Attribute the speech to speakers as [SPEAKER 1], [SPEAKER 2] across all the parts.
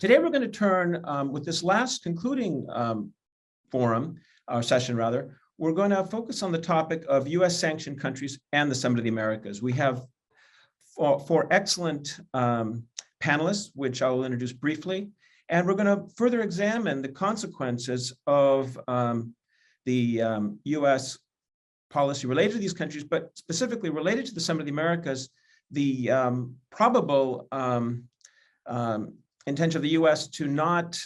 [SPEAKER 1] Today, we're going to turn, with this last concluding session rather, we're going to focus on the topic of U.S. sanctioned countries and the Summit of the Americas. We have four excellent panelists, which I will introduce briefly, and we're going to further examine the consequences of the U.S. policy related to these countries, but specifically related to the Summit of the Americas, the probable intention of the U.S. to not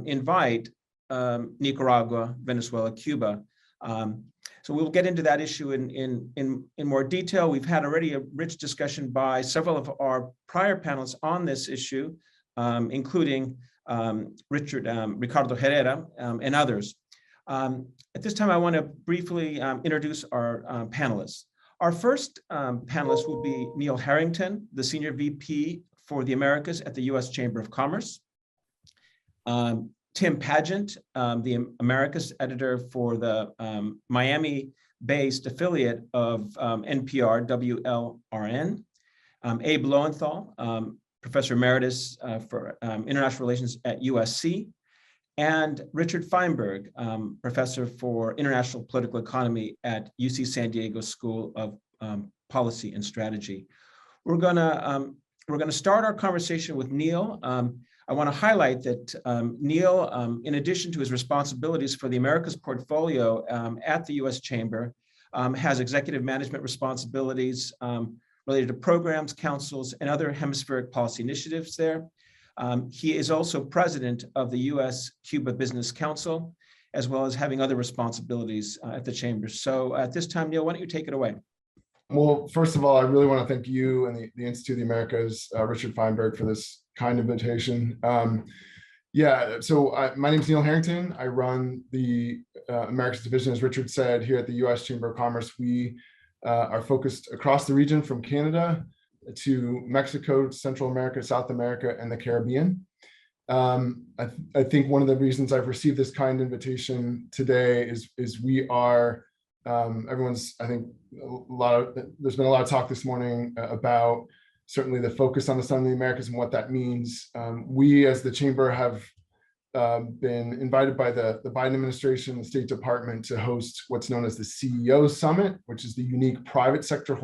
[SPEAKER 1] invite Nicaragua, Venezuela, Cuba. So we'll get into that issue in more detail. We've had already a rich discussion by several of our prior panelists on this issue, including Ricardo Herrera and others. At this time, I want to briefly introduce our panelists. Our first panelist will be Neil Harrington, the Senior VP for the Americas at the U.S. Chamber of Commerce. Tim Padgett, the Americas editor for the Miami-based affiliate of NPR, WLRN. Abe Lowenthal, Professor Emeritus for International Relations at USC. And Richard Feinberg, Professor for International Political Economy at UC San Diego School of Policy and Strategy. We're gonna start our conversation with Neil. I want to highlight that Neil, in addition to his responsibilities for the Americas portfolio at the U.S. Chamber, has executive management responsibilities related to programs, councils, and other hemispheric policy initiatives there. He is also president of the U.S.-Cuba Business Council, as well as having other responsibilities at the Chamber. So at this time, Neil, why don't you take it away?
[SPEAKER 2] Well, first of all, I really want to thank you and the Institute of the Americas, Richard Feinberg, for this kind invitation. My name is Neil Herrington. I run the Americas division, as Richard said, here at the U.S. Chamber of Commerce. We are focused across the region from Canada to Mexico, Central America, South America, and the Caribbean. I think one of the reasons I've received this kind invitation today is we are, there's been a lot of talk this morning about certainly the focus on the Summit of the Americas and what that means. We as the Chamber have been invited by the Biden administration, the State Department, to host what's known as the CEO Summit, which is the unique private sector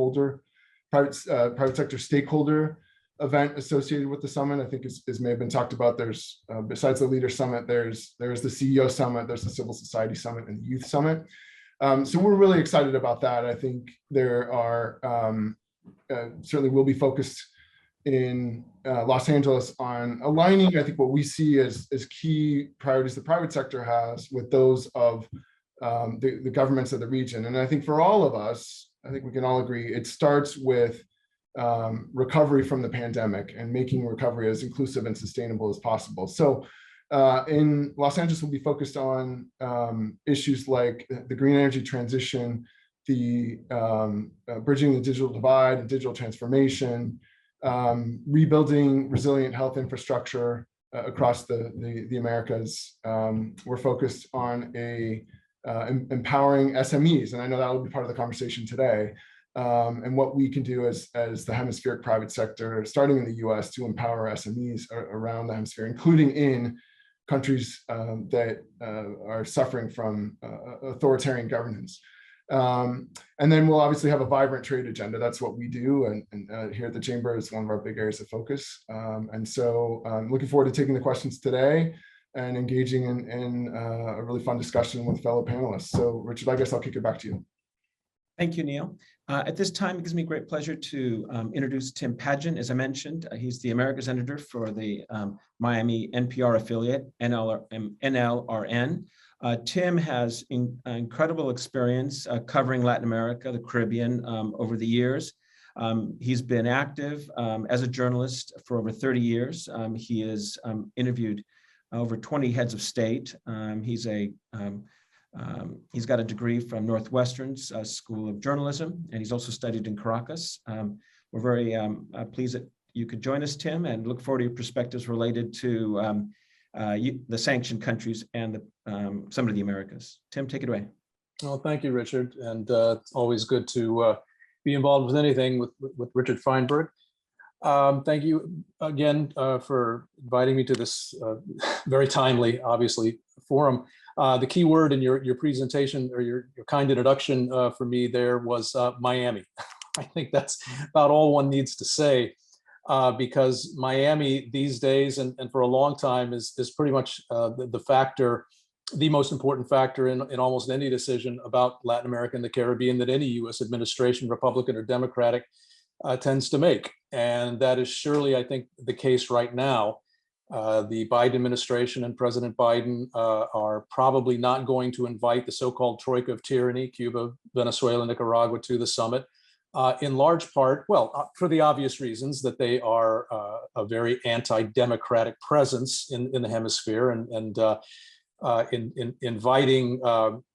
[SPEAKER 2] stakeholder event associated with the summit. I think as may have been talked about, there's besides the Leader Summit, there's the CEO Summit, there's the Civil Society Summit, and the Youth Summit. So we're really excited about that. I think there are certainly will be focused in Los Angeles on aligning, I think, what we see as key priorities the private sector has with those of the governments of the region. And I think for all of us, I think we can all agree, it starts with recovery from the pandemic and making recovery as inclusive and sustainable as possible. So in Los Angeles, we'll be focused on issues like the green energy transition, the bridging the digital divide and digital transformation, rebuilding resilient health infrastructure across the Americas. We're focused on empowering SMEs, and I know that will be part of the conversation today, and what we can do as the hemispheric private sector, starting in the US, to empower SMEs around the hemisphere, including in countries that are suffering from authoritarian governance. And then we'll obviously have a vibrant trade agenda. That's what we do, and here at the Chamber is one of our big areas of focus. And so I'm looking forward to taking the questions today and engaging in a really fun discussion with fellow panelists. So Richard, I guess I'll kick it back to you.
[SPEAKER 1] Thank you, Neil. At this time, it gives me great pleasure to introduce Tim Padgett. As I mentioned, he's the Americas editor for the Miami NPR affiliate, NLRN. Tim has incredible experience covering Latin America, the Caribbean over the years. He's been active as a journalist for over 30 years. He has interviewed over 20 heads of state. He's got a degree from Northwestern's School of Journalism, and he's also studied in Caracas. We're very pleased that you could join us, Tim, and look forward to your perspectives related to the sanctioned countries and the Summit of the Americas. Tim, take it away.
[SPEAKER 3] Well, thank you, Richard, and it's always good to be involved with anything with Richard Feinberg. Thank you again for inviting me to this very timely, obviously, forum. The key word in your presentation or your kind introduction for me there was Miami. I think that's about all one needs to say, because Miami these days and for a long time is pretty much the factor, the most important factor in almost any decision about Latin America and the Caribbean that any US administration, Republican or Democratic, tends to make. And that is surely, I think, the case right now. The Biden administration and President Biden are probably not going to invite the so-called troika of tyranny, Cuba, Venezuela, Nicaragua, to the summit, in large part, well, for the obvious reasons that they are a very anti-democratic presence in the hemisphere, and in inviting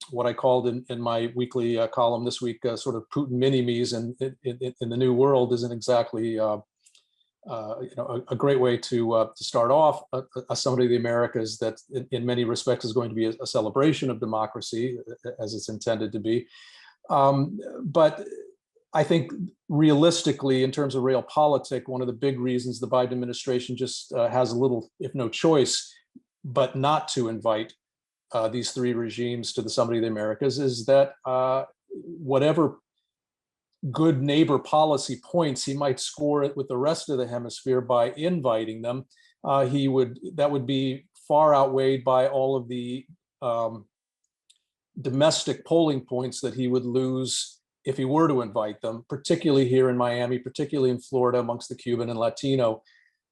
[SPEAKER 3] what I called in my weekly column this week, sort of Putin mini-me's in the new world isn't exactly a great way to start off a Summit of the Americas that in many respects is going to be a celebration of democracy as it's intended to be. But I think realistically, in terms of realpolitik, one of the big reasons the Biden administration just has a little, if no choice, but not to invite these three regimes to the Summit of the Americas is that whatever good neighbor policy points he might score it with the rest of the hemisphere by inviting them, that would be far outweighed by all of the domestic polling points that he would lose if he were to invite them, particularly here in Miami, particularly in Florida amongst the Cuban and Latino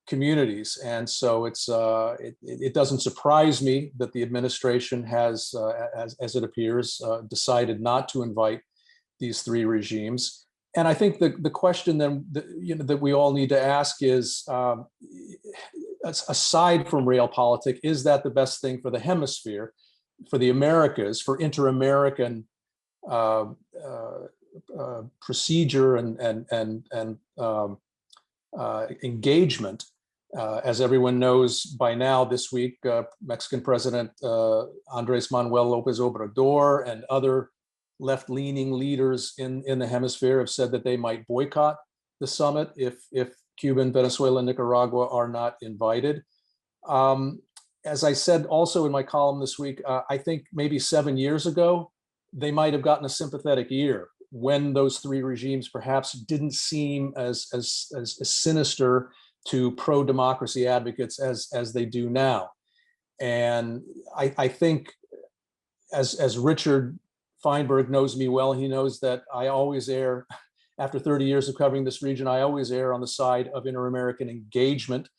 [SPEAKER 3] communities. And so it doesn't surprise me that the administration has, as it appears, decided not to invite these three regimes. And I think the question then that we all need to ask is, aside from realpolitik, is that the best thing for the hemisphere, for the Americas, for inter-American procedure and engagement? As everyone knows by now, this week, Mexican President Andrés Manuel López Obrador and other left-leaning leaders in the hemisphere have said that they might boycott the summit if Cuba, Venezuela, and Nicaragua are not invited. As I said also in my column this week, I think maybe 7 years ago, they might have gotten a sympathetic ear when those three regimes perhaps didn't seem as sinister to pro-democracy advocates as they do now. And I think as Richard Feinberg knows me well, he knows that I always err, after 30 years of covering this region, I always err on the side of inter-American engagement.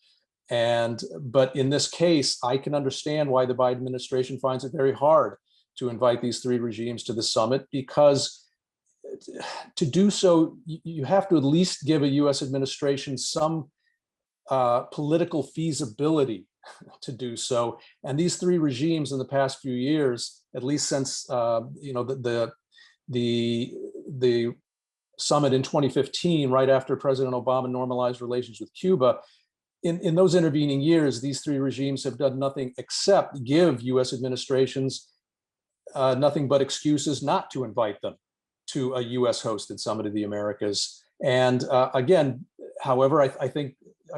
[SPEAKER 3] But in this case, I can understand why the Biden administration finds it very hard to invite these three regimes to the summit, because to do so, you have to at least give a US administration some political feasibility to do so. And these three regimes in the past few years, at least since the summit in 2015, right after President Obama normalized relations with Cuba, in those intervening years, these three regimes have done nothing except give US administrations nothing but excuses not to invite them to a US hosted Summit of the Americas. And again, however, I think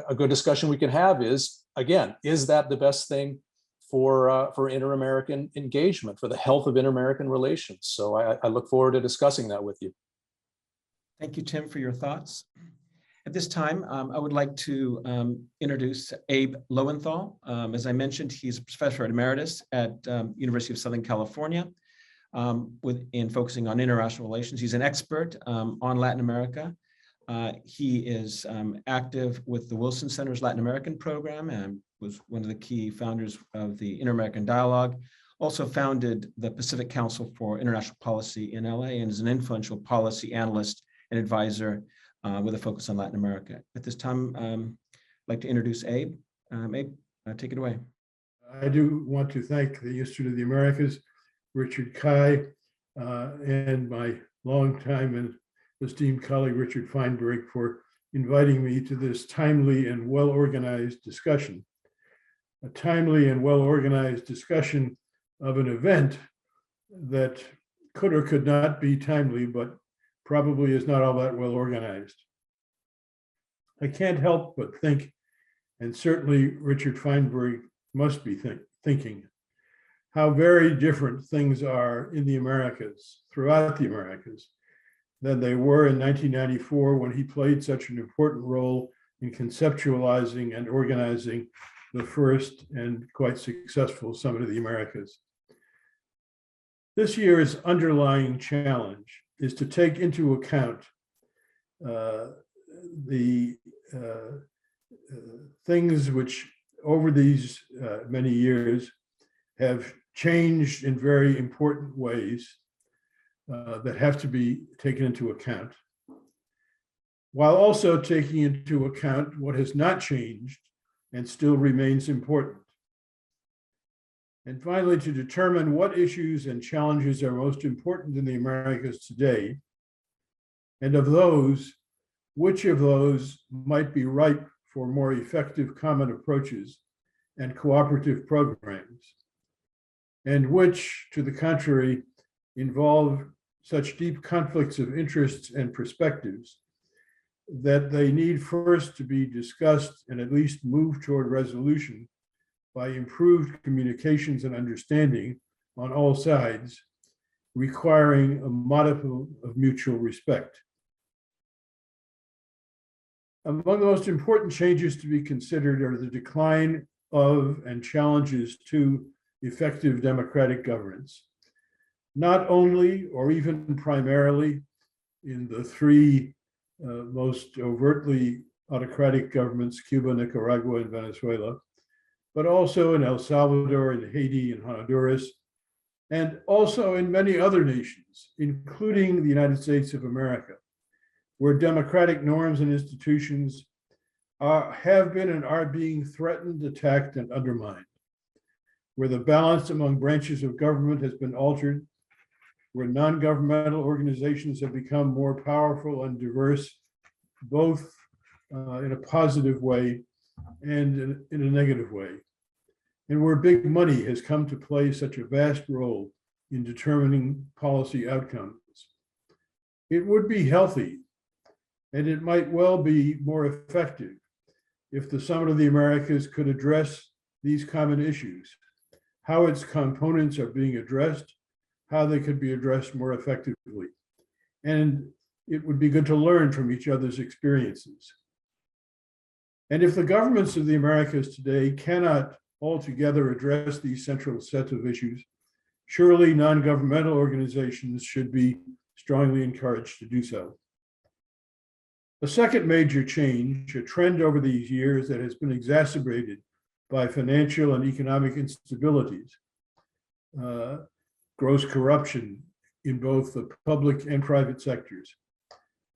[SPEAKER 3] a good discussion we can have is, again, is that the best thing for inter-American engagement, for the health of inter-American relations? So I look forward to discussing that with you.
[SPEAKER 1] Thank you, Tim, for your thoughts. At this time, I would like to introduce Abe Lowenthal. As I mentioned, he's a professor emeritus at University of Southern California in focusing on international relations. He's an expert on Latin America. He is active with the Wilson Center's Latin American program and was one of the key founders of the Inter-American Dialogue. Also founded the Pacific Council for International Policy in LA and is an influential policy analyst and advisor with a focus on Latin America. At this time, I'd like to introduce Abe. Abe, take it away.
[SPEAKER 4] I do want to thank the Institute of the Americas, Richard Kai, and my longtime and esteemed colleague, Richard Feinberg, for inviting me to this timely and well-organized discussion. A timely and well-organized discussion of an event that could or could not be timely, but probably is not all that well organized. I can't help but think, and certainly Richard Feinberg must be thinking, how very different things are in the Americas, throughout the Americas, than they were in 1994 when he played such an important role in conceptualizing and organizing the first and quite successful Summit of the Americas. This year's underlying challenge is to take into account the things which over these many years have changed in very important ways that have to be taken into account, while also taking into account what has not changed and still remains important. And finally, to determine what issues and challenges are most important in the Americas today, and of those, which of those might be ripe for more effective common approaches and cooperative programs, and which, to the contrary, involve such deep conflicts of interests and perspectives that they need first to be discussed and at least move toward resolution by improved communications and understanding on all sides, requiring a modicum of mutual respect. Among the most important changes to be considered are the decline of and challenges to effective democratic governance, not only or even primarily in the three most overtly autocratic governments, Cuba, Nicaragua, and Venezuela, but also in El Salvador, in Haiti, and Honduras, and also in many other nations, including the United States of America, where democratic norms and institutions have been and are being threatened, attacked, and undermined, where the balance among branches of government has been altered, where non-governmental organizations have become more powerful and diverse, both in a positive way and in a negative way, and where big money has come to play such a vast role in determining policy outcomes. It would be healthy, and it might well be more effective if the Summit of the Americas could address these common issues, how its components are being addressed, how they could be addressed more effectively. And it would be good to learn from each other's experiences. And if the governments of the Americas today cannot altogether address these central sets of issues, surely non-governmental organizations should be strongly encouraged to do so. A second major change, a trend over these years that has been exacerbated by financial and economic instabilities, gross corruption in both the public and private sectors,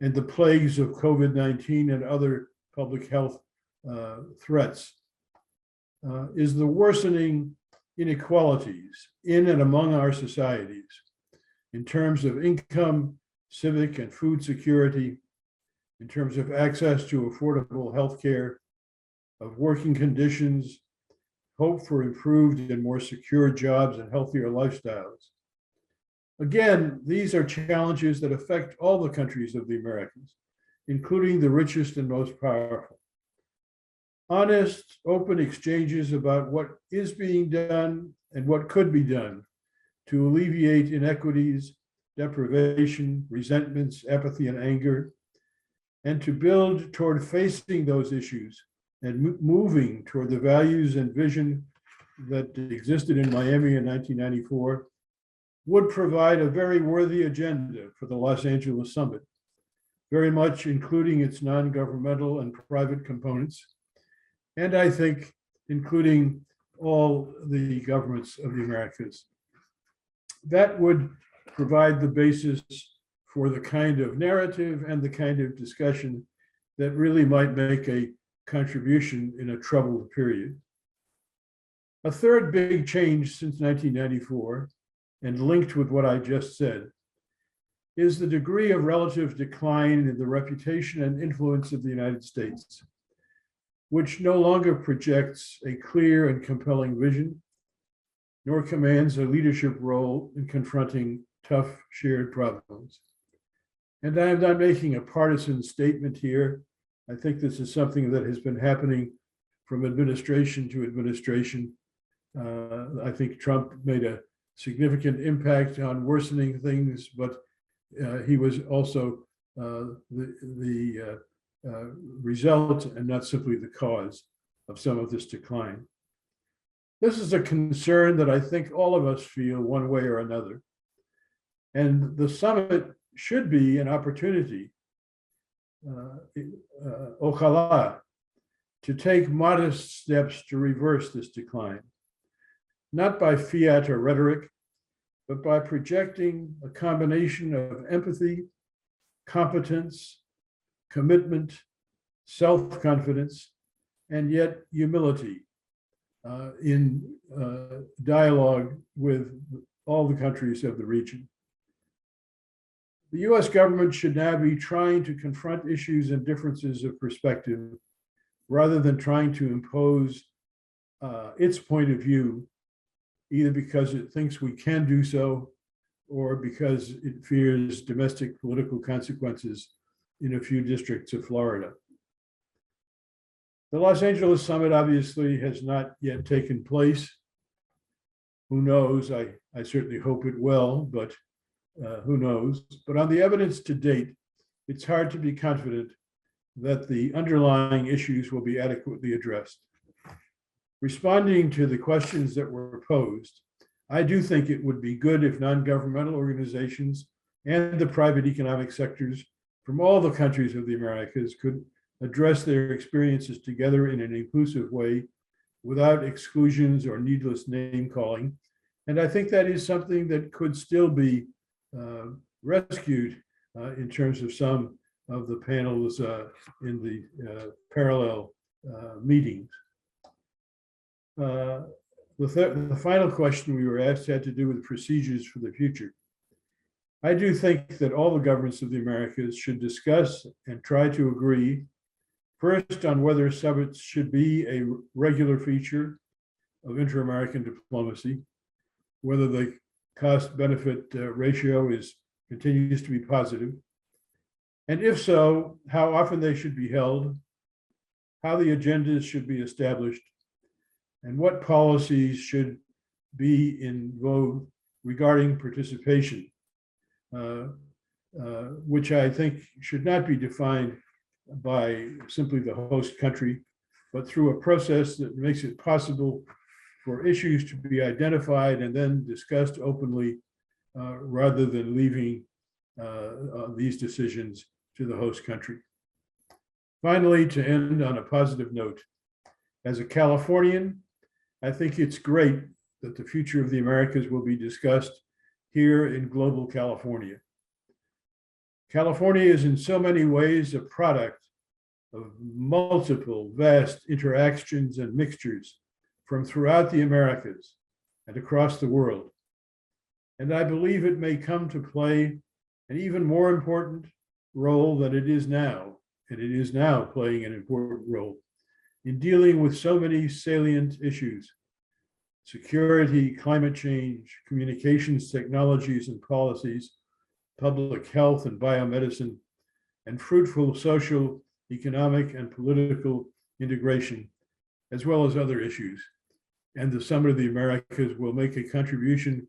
[SPEAKER 4] and the plagues of COVID-19 and other public health threats, is the worsening inequalities in and among our societies in terms of income, civic and food security, in terms of access to affordable health care, of working conditions, hope for improved and more secure jobs and healthier lifestyles. Again, these are challenges that affect all the countries of the Americas, including the richest and most powerful. Honest, open exchanges about what is being done and what could be done to alleviate inequities, deprivation, resentments, apathy, and anger, and to build toward facing those issues and moving toward the values and vision that existed in Miami in 1994 would provide a very worthy agenda for the Los Angeles Summit, very much including its non-governmental and private components, and I think including all the governments of the Americas. That would provide the basis for the kind of narrative and the kind of discussion that really might make a contribution in a troubled period. A third big change since 1994, and linked with what I just said, is the degree of relative decline in the reputation and influence of the United States, which no longer projects a clear and compelling vision, nor commands a leadership role in confronting tough shared problems. And I'm not making a partisan statement here. I think this is something that has been happening from administration to administration. I think Trump made a significant impact on worsening things, but he was also the result and not simply the cause of some of this decline. This is a concern that I think all of us feel one way or another. And the summit should be an opportunity, ojalá, to take modest steps to reverse this decline, not by fiat or rhetoric, but by projecting a combination of empathy, competence, commitment, self-confidence, and yet humility in dialogue with all the countries of the region. The US government should now be trying to confront issues and differences of perspective rather than trying to impose its point of view, either because it thinks we can do so or because it fears domestic political consequences in a few districts of Florida. The Los Angeles summit obviously has not yet taken place. Who knows? I certainly hope it will, but who knows? But on the evidence to date, it's hard to be confident that the underlying issues will be adequately addressed. Responding to the questions that were posed, I do think it would be good if non-governmental organizations and the private economic sectors from all the countries of the Americas could address their experiences together in an inclusive way without exclusions or needless name calling. And I think that is something that could still be rescued in terms of some of the panels in the parallel meetings. The final question we were asked had to do with procedures for the future. I do think that all the governments of the Americas should discuss and try to agree first on whether summits should be a regular feature of inter-American diplomacy, whether the cost-benefit ratio continues to be positive, and if so, how often they should be held, how the agendas should be established, and what policies should be in vogue regarding participation, which I think should not be defined by simply the host country, but through a process that makes it possible for issues to be identified and then discussed openly, rather than leaving these decisions to the host country. Finally, to end on a positive note, as a Californian, I think it's great that the future of the Americas will be discussed here in global California. California is in so many ways a product of multiple vast interactions and mixtures from throughout the Americas and across the world. And I believe it may come to play an even more important role than it is now, and it is now playing an important role in dealing with so many salient issues: security, climate change, communications technologies and policies, public health and biomedicine, and fruitful social, economic, and political integration, as well as other issues. And the Summit of the Americas will make a contribution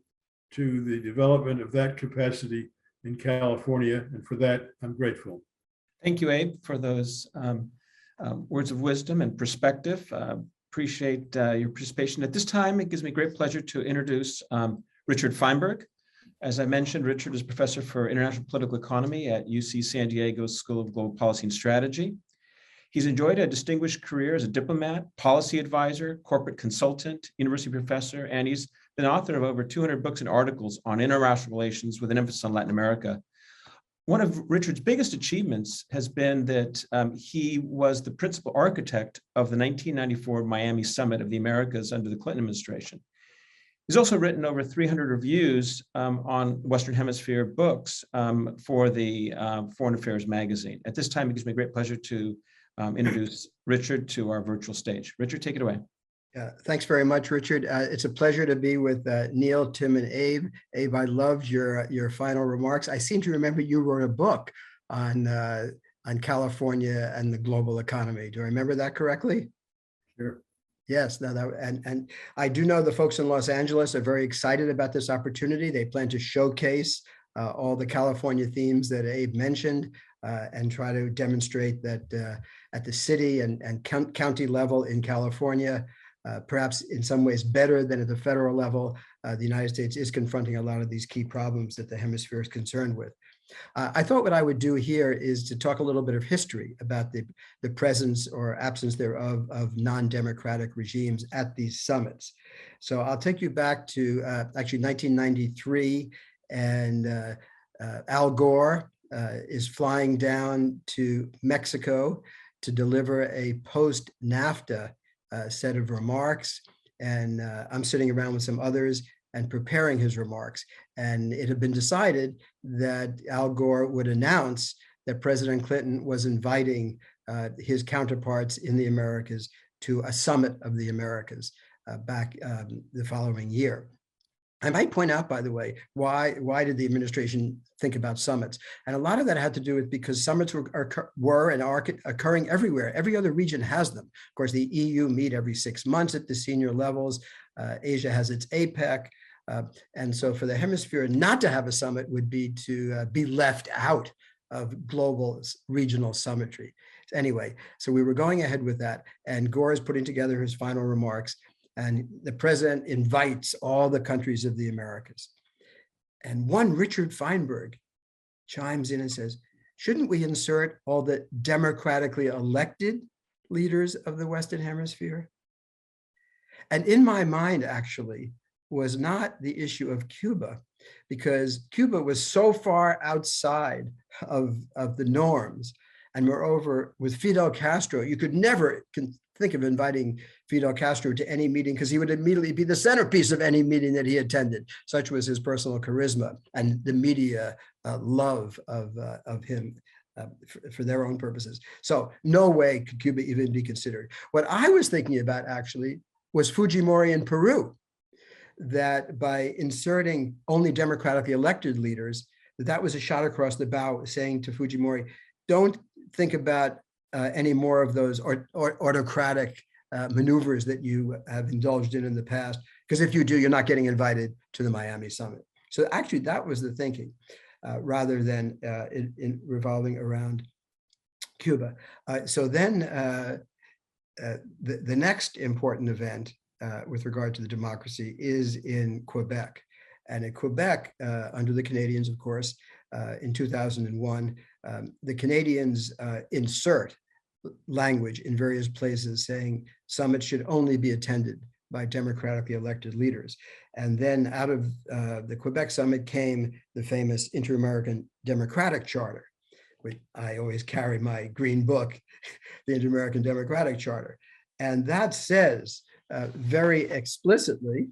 [SPEAKER 4] to the development of that capacity in California, and for that, I'm grateful.
[SPEAKER 1] Thank you, Abe, for those words of wisdom and perspective. Appreciate your participation. At this time, it gives me great pleasure to introduce Richard Feinberg. As I mentioned, Richard is professor for international political economy at UC San Diego School of Global Policy and Strategy. He's enjoyed a distinguished career as a diplomat, policy advisor, corporate consultant, university professor, and he's been author of over 200 books and articles on international relations with an emphasis on Latin America. One of Richard's biggest achievements has been that he was the principal architect of the 1994 Miami Summit of the Americas under the Clinton administration. He's also written over 300 reviews on Western Hemisphere books for the Foreign Affairs magazine. At this time, it gives me great pleasure to introduce Richard to our virtual stage. Richard, take it away.
[SPEAKER 5] Thanks very much, Richard. It's a pleasure to be with Neil, Tim, and Abe. Abe, I loved your final remarks. I seem to remember you wrote a book on on California and the global economy. Do I remember that correctly?
[SPEAKER 4] Sure.
[SPEAKER 5] Yes, no, and I do know the folks in Los Angeles are very excited about this opportunity. They plan to showcase all the California themes that Abe mentioned and try to demonstrate that at the city and county level in California, perhaps in some ways better than at the federal level, the United States is confronting a lot of these key problems that the hemisphere is concerned with. I thought what I would do here is to talk a little bit of history about the presence or absence thereof of non-democratic regimes at these summits. So I'll take you back to actually 1993, and Al Gore is flying down to Mexico to deliver a post-NAFTA set of remarks. And I'm sitting around with some others and preparing his remarks. And it had been decided that Al Gore would announce that President Clinton was inviting his counterparts in the Americas to a summit of the Americas back the following year. I might point out, by the way, why did the administration think about summits? And a lot of that had to do with because summits were and are occurring everywhere. Every other region has them. Of course, the EU meet every 6 months at the senior levels. Asia has its APEC. And so for the hemisphere not to have a summit would be to be left out of global regional summitry. Anyway, so we were going ahead with that, and Gore is putting together his final remarks, and the president invites all the countries of the Americas. And one Richard Feinberg chimes in and says, shouldn't we insert all the democratically elected leaders of the Western Hemisphere? And in my mind, actually, was not the issue of Cuba, because Cuba was so far outside of the norms. And moreover, with Fidel Castro, you could never think of inviting Fidel Castro to any meeting because he would immediately be the centerpiece of any meeting that he attended. Such was his personal charisma and the media love of him for their own purposes. So no way could Cuba even be considered. What I was thinking about actually was Fujimori in Peru, that by inserting only democratically elected leaders, that was a shot across the bow, saying to Fujimori, don't think about any more of those autocratic maneuvers that you have indulged in the past, because if you do, you're not getting invited to the Miami summit. So actually that was the thinking, rather than in revolving around Cuba. So then the next important event with regard to the democracy is in Quebec. And in Quebec, under the Canadians, of course, in 2001, the Canadians insert language in various places saying summits should only be attended by democratically elected leaders. And then out of the Quebec summit came the famous Inter-American Democratic Charter, which I always carry my green book, the Inter-American Democratic Charter. And that says very explicitly,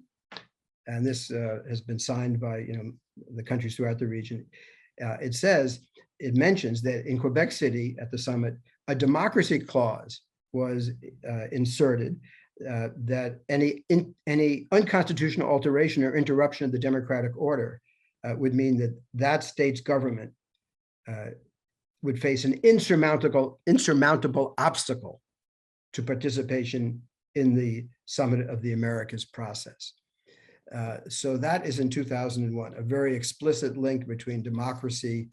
[SPEAKER 5] and this has been signed by the countries throughout the region, it mentions that in Quebec City at the summit, a democracy clause was inserted that any unconstitutional alteration or interruption of the democratic order would mean that that state's government would face an insurmountable obstacle to participation in the Summit of the Americas process. So that is in 2001, a very explicit link between democracy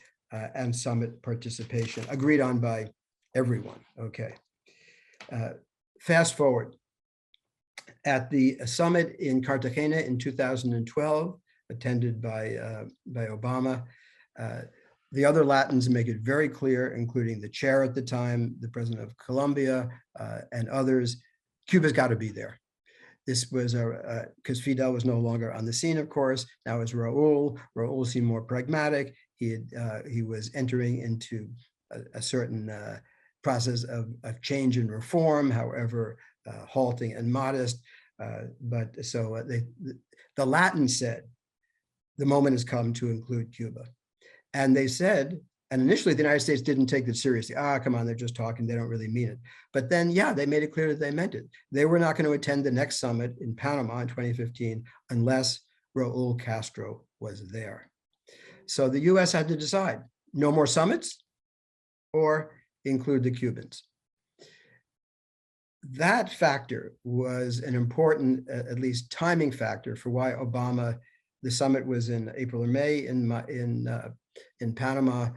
[SPEAKER 5] and summit participation, agreed on by everyone. Okay. Fast forward. At the summit in Cartagena in 2012, attended by Obama, the other Latins make it very clear, including the chair at the time, the president of Colombia, and others, Cuba's got to be there. This was because Fidel was no longer on the scene, of course. Now it's Raúl. Raúl seemed more pragmatic. He was entering into a certain process of change and reform, however halting and modest. But so the Latins said, the moment has come to include Cuba. And they said, and initially the United States didn't take it seriously. Come on, they're just talking, they don't really mean it. But then, yeah, they made it clear that they meant it. They were not going to attend the next summit in Panama in 2015 unless Raúl Castro was there. So the US had to decide, no more summits or include the Cubans. That factor was an important, at least timing factor for why Obama, the summit was in April or May in Panama.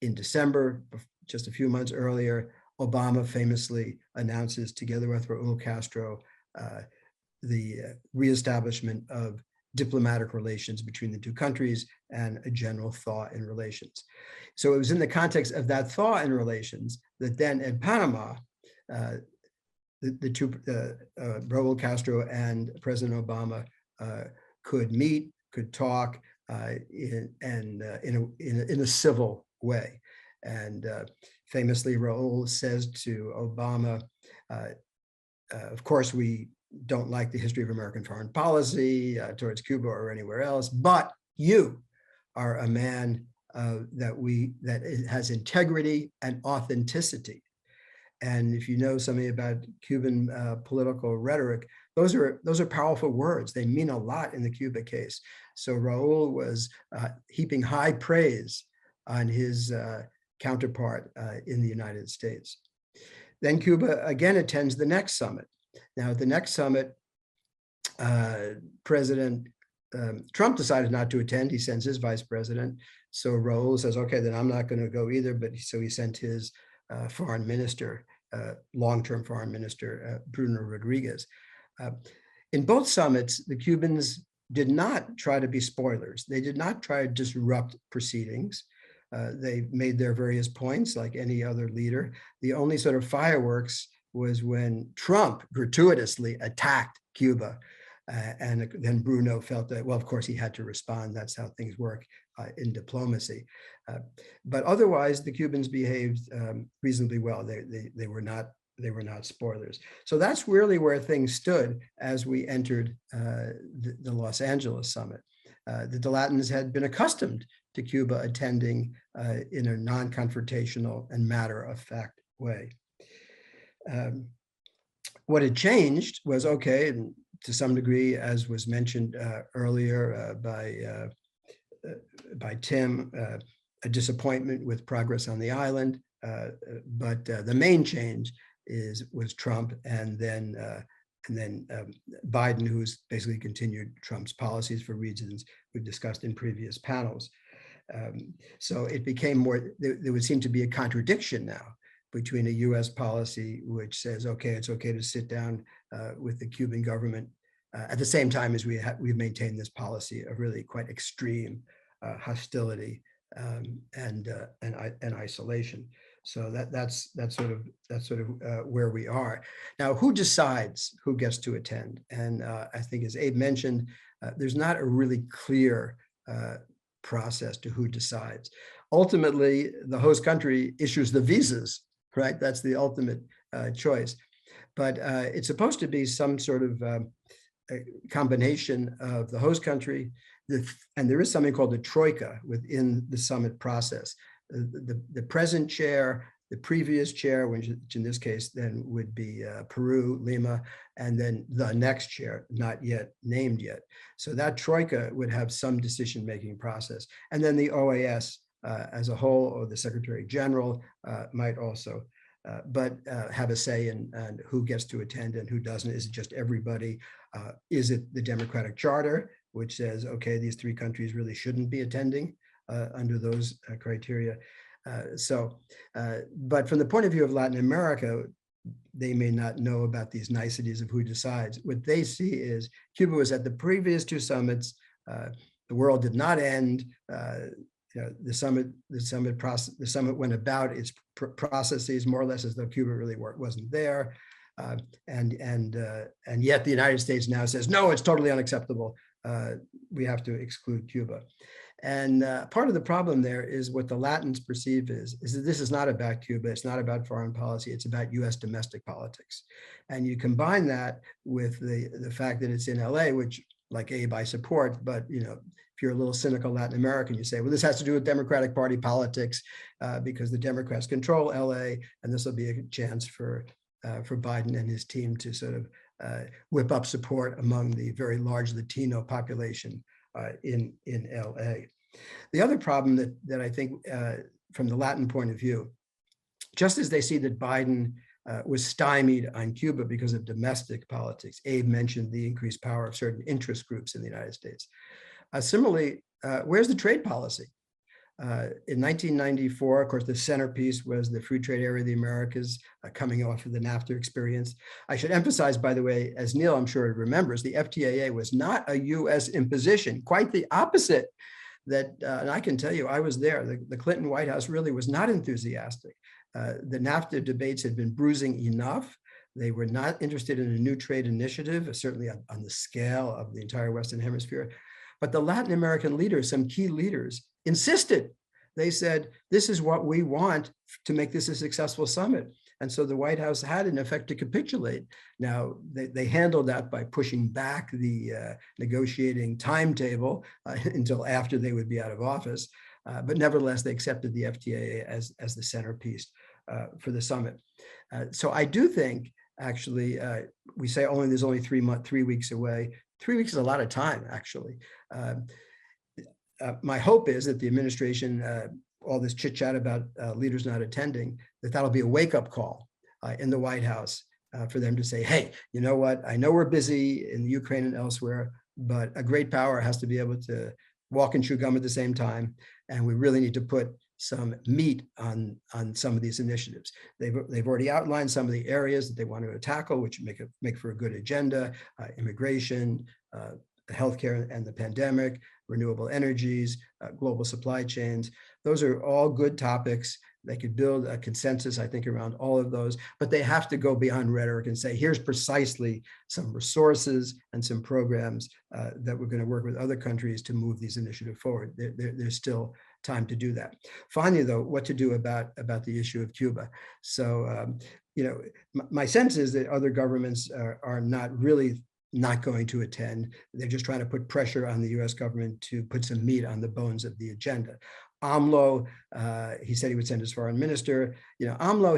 [SPEAKER 5] In December, just a few months earlier, Obama famously announces, together with Raul Castro, the reestablishment of diplomatic relations between the two countries and a general thaw in relations. So it was in the context of that thaw in relations that then in Panama, the two, Raul Castro and President Obama could meet, could talk in a civil way. And famously, Raul says to Obama, of course, we don't like the history of American foreign policy towards Cuba or anywhere else, but you are a man that has integrity and authenticity. And if you know something about Cuban political rhetoric, those are powerful words. They mean a lot in the Cuba case. So Raul was heaping high praise on his counterpart in the United States. Then Cuba again attends the next summit. Now, at the next summit, President Trump decided not to attend. He sends his vice president. So Raul says, okay, then I'm not going to go either. But so he sent his foreign minister, long-term foreign minister, Bruno Rodriguez. In both summits, the Cubans did not try to be spoilers. They did not try to disrupt proceedings. They made their various points like any other leader. The only sort of fireworks was when Trump gratuitously attacked Cuba. And then Bruno felt that, well, of course, he had to respond. That's how things work in diplomacy. But otherwise, the Cubans behaved reasonably well. They were not spoilers. So that's really where things stood as we entered the Los Angeles summit. The Latins had been accustomed to Cuba attending in a non-confrontational and matter-of-fact way. What had changed was, okay, and to some degree, as was mentioned earlier by Tim, a disappointment with progress on the island. But the main change was Trump, and then Biden, who's basically continued Trump's policies for reasons we've discussed in previous panels. So it became more, there would seem to be a contradiction now between a US policy which says, okay, it's okay to sit down with the Cuban government at the same time as we've maintained this policy of really quite extreme hostility and isolation. So that's sort of where we are now. Who decides who gets to attend? And I think, as Abe mentioned, there's not a really clear process to who decides. Ultimately, the host country issues the visas, right? That's the ultimate choice. But it's supposed to be some sort of a combination of the host country, and there is something called the troika within the summit process. The present chair, the previous chair, which in this case then would be Peru, Lima, and then the next chair, not yet named yet. So that troika would have some decision-making process. And then the OAS as a whole, or the Secretary General might also, but have a say in who gets to attend and who doesn't. Is it just everybody? Is it the Democratic Charter, which says, okay, these three countries really shouldn't be attending under those criteria? But from the point of view of Latin America, they may not know about these niceties of who decides. What they see is Cuba was at the previous two summits. The world did not end. The summit went about its processes more or less as though Cuba really wasn't there. And yet the United States now says, no, it's totally unacceptable. We have to exclude Cuba. And part of the problem there is what the Latins perceive is that this is not about Cuba. It's not about foreign policy. It's about US domestic politics. And you combine that with the fact that it's in LA, which, like Abe, I support, but if you're a little cynical Latin American, you say, well, this has to do with Democratic Party politics because the Democrats control LA, and this will be a chance for Biden and his team to sort of whip up support among the very large Latino population in LA. The other problem that I think from the Latin point of view just as they see that Biden was stymied on Cuba because of domestic politics. Abe mentioned the increased power of certain interest groups in the United States. Similarly, where's the trade policy? In 1994, of course, the centerpiece was the free trade area of the Americas, coming off of the NAFTA experience. I should emphasize, by the way, as Neil, I'm sure, remembers, the FTAA was not a US imposition, quite the opposite. That, and I can tell you, I was there. The Clinton White House really was not enthusiastic. The NAFTA debates had been bruising enough. They were not interested in a new trade initiative, certainly on the scale of the entire Western Hemisphere. But the Latin American leaders, some key leaders, insisted. They said, this is what we want to make this a successful summit. And so the White House had, in effect, to capitulate. Now, they handled that by pushing back the negotiating timetable until after they would be out of office. But nevertheless, they accepted the FTAA as the centerpiece for the summit. So I do think, actually, we say there's only 3 weeks away. 3 weeks is a lot of time, actually. My hope is that the administration, all this chit chat about leaders not attending, that'll be a wake-up call in the White House for them to say, hey, you know what? I know we're busy in the Ukraine and elsewhere, but a great power has to be able to walk and chew gum at the same time. And we really need to put some meat on some of these initiatives. They've already outlined some of the areas that they want to tackle, which make for a good agenda: immigration, healthcare and the pandemic, renewable energies, global supply chains. Those are all good topics. They could build a consensus, I think, around all of those, but they have to go beyond rhetoric and say, here's precisely some resources and some programs that we're going to work with other countries to move these initiatives forward. There's still time to do that. Finally, though, what to do about the issue of Cuba. So, my sense is that other governments are not going to attend. They're just trying to put pressure on the US government to put some meat on the bones of the agenda. AMLO, he said he would send his foreign minister. AMLO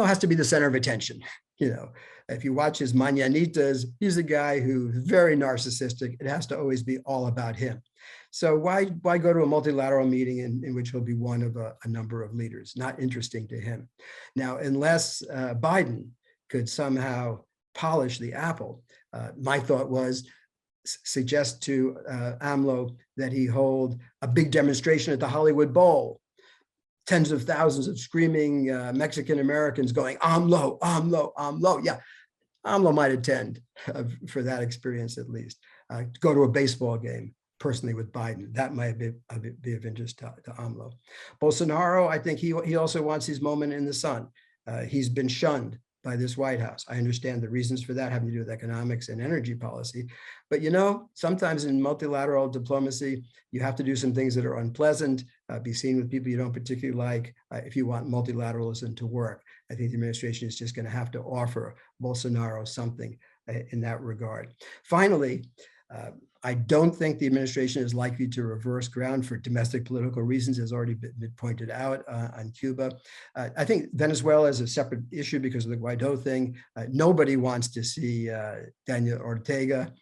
[SPEAKER 5] has to be the center of attention. If you watch his mañanitas, he's a guy who's very narcissistic. It has to always be all about him. So why go to a multilateral meeting in which he'll be one of a number of leaders? Not interesting to him. Now, unless Biden could somehow polish the apple, my thought was suggest to AMLO that he hold a big demonstration at the Hollywood Bowl. Tens of thousands of screaming Mexican Americans going, AMLO, AMLO, AMLO. Yeah, AMLO might attend for that experience at least. Go to a baseball game personally with Biden. That might be of interest to AMLO. Bolsonaro, I think he also wants his moment in the sun. He's been shunned by this White House. I understand the reasons for that having to do with economics and energy policy. But sometimes in multilateral diplomacy, you have to do some things that are unpleasant, be seen with people you don't particularly like if you want multilateralism to work. I think the administration is just going to have to offer Bolsonaro something in that regard. Finally, I don't think the administration is likely to reverse ground for domestic political reasons, as already been pointed out on Cuba. I think Venezuela is a separate issue because of the Guaido thing. Nobody wants to see Daniel Ortega.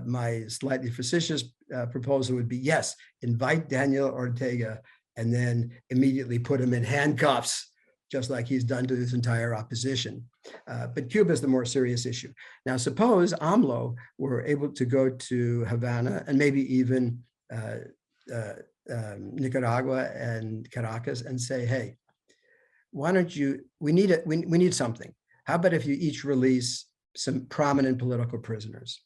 [SPEAKER 5] My slightly facetious proposal would be, yes, invite Daniel Ortega and then immediately put him in handcuffs, just like he's done to his entire opposition. But Cuba is the more serious issue. Now, suppose AMLO were able to go to Havana and maybe even Nicaragua and Caracas and say, hey, why don't you, we need something. How about if you each release some prominent political prisoners?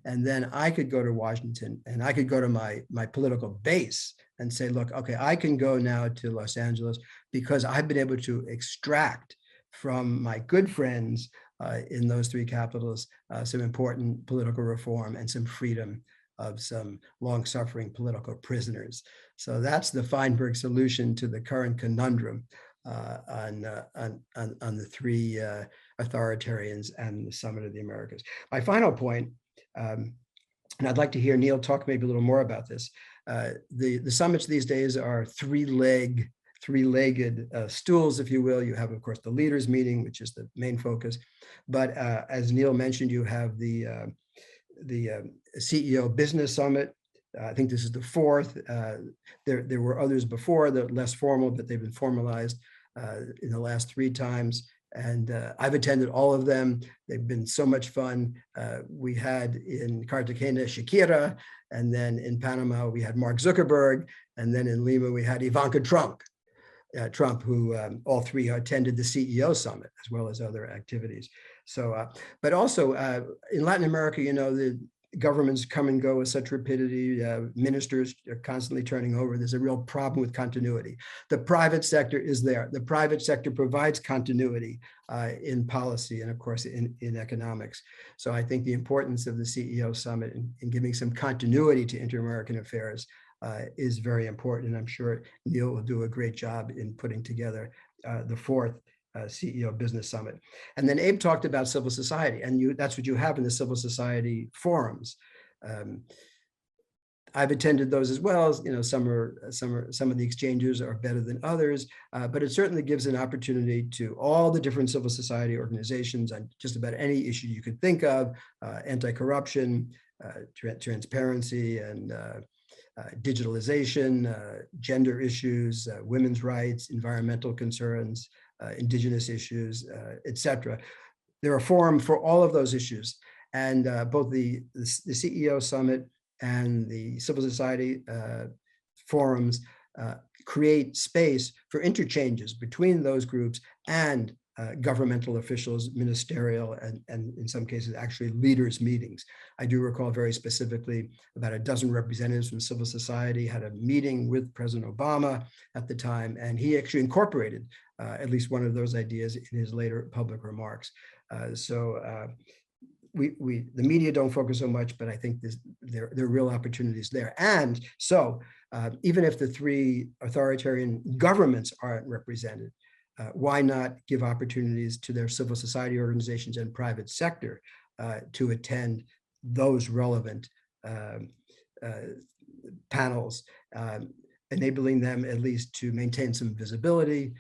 [SPEAKER 5] And then I could go to Washington and I could go to my political base and say, look, okay, I can go now to Los Angeles because I've been able to extract from my good friends in those three capitals some important political reform and some freedom of some long-suffering political prisoners. So that's the Feinberg solution to the current conundrum on the three authoritarians and the Summit of the Americas. My final point, and I'd like to hear Neil talk maybe a little more about this. The summits these days are three-legged stools, if you will. You have, of course, the leaders meeting, which is the main focus. But as Neil mentioned, you have the CEO Business Summit. I think this is the fourth. There were others before that are less formal, but they've been formalized. in the last 3 times. And I've attended all of them. They've been so much fun. We had in Cartagena, Shakira, and then in Panama, we had Mark Zuckerberg, and then in Lima, we had Ivanka Trump, who all 3 attended the CEO summit, as well as other activities. So, but also in Latin America, you know, the governments come and go with such rapidity. Ministers are constantly turning over. There's a real problem with continuity. The private sector is there. The private sector provides continuity in policy and, of course, in economics. So I think the importance of the CEO summit in giving some continuity to inter-American affairs is very important. And I'm sure Neil will do a great job in putting together the 4th CEO Business Summit. And then Abe talked about civil society, and that's what you have in the civil society forums. I've attended those as well. You know, some of the exchanges are better than others, but it certainly gives an opportunity to all the different civil society organizations on just about any issue you could think of: anti-corruption, transparency, and digitalization, gender issues, women's rights, environmental concerns, indigenous issues, etc. There are forums for all of those issues, and both the CEO Summit and the civil society forums create space for interchanges between those groups and governmental officials, ministerial, and in some cases actually leaders' meetings. I do recall very specifically about a dozen representatives from civil society had a meeting with President Obama at the time, and he actually incorporated at least one of those ideas in his later public remarks. The media don't focus so much, but I think there are real opportunities there. And so even if the 3 authoritarian governments aren't represented, why not give opportunities to their civil society organizations and private sector to attend those relevant panels, enabling them at least to maintain some visibility,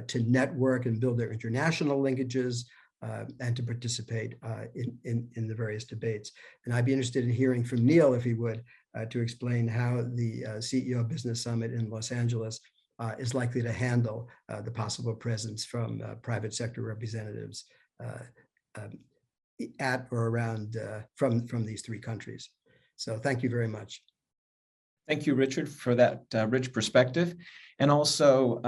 [SPEAKER 5] to network and build their international linkages, and to participate in the various debates. And I'd be interested in hearing from Neil, if he would, to explain how the CEO Business Summit in Los Angeles is likely to handle the possible presence from private sector representatives at or around from these 3 countries. So thank you very much.
[SPEAKER 1] Thank you, Richard, for that rich perspective, and also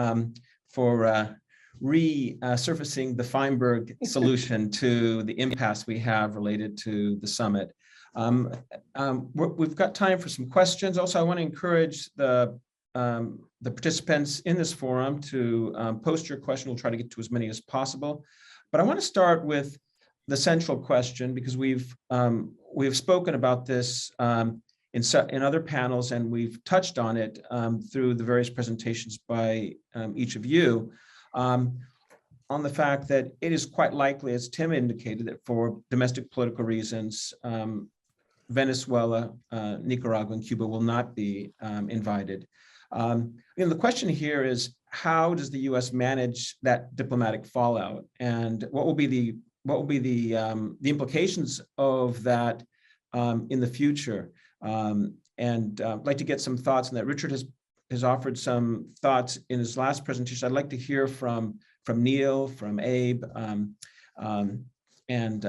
[SPEAKER 1] for resurfacing the Feinberg solution to the impasse we have related to the summit. We've got time for some questions. Also, I want to encourage the participants in this forum to post your question. We'll try to get to as many as possible. But I want to start with the central question, because we've spoken about this in other panels, and we've touched on it through the various presentations by each of you, on the fact that it is quite likely, as Tim indicated, that for domestic political reasons, Venezuela, Nicaragua, and Cuba will not be invited. The question here is, how does the U.S. manage that diplomatic fallout, and what will be the implications of that in the future? I'd like to get some thoughts on that. Richard has offered some thoughts in his last presentation. I'd like to hear from Neil, from Abe, and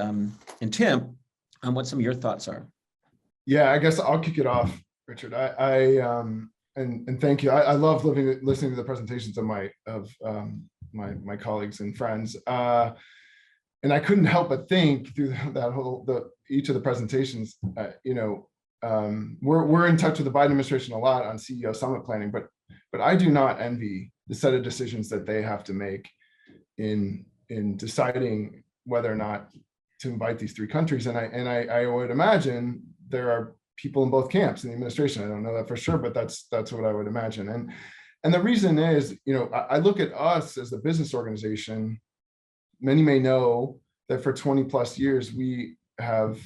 [SPEAKER 1] Tim on what some of your thoughts are.
[SPEAKER 2] Yeah, I guess I'll kick it off, Richard. And thank you. I love listening to the presentations of my colleagues and friends. And I couldn't help but think through each of the presentations, we're in touch with the Biden administration a lot on CEO summit planning, but I do not envy the set of decisions that they have to make in deciding whether or not to invite these 3 countries. And I would imagine there are people in both camps in the administration. I don't know that for sure, but that's what I would imagine. And the reason is, I look at us as a business organization. Many may know that for 20 plus years, we have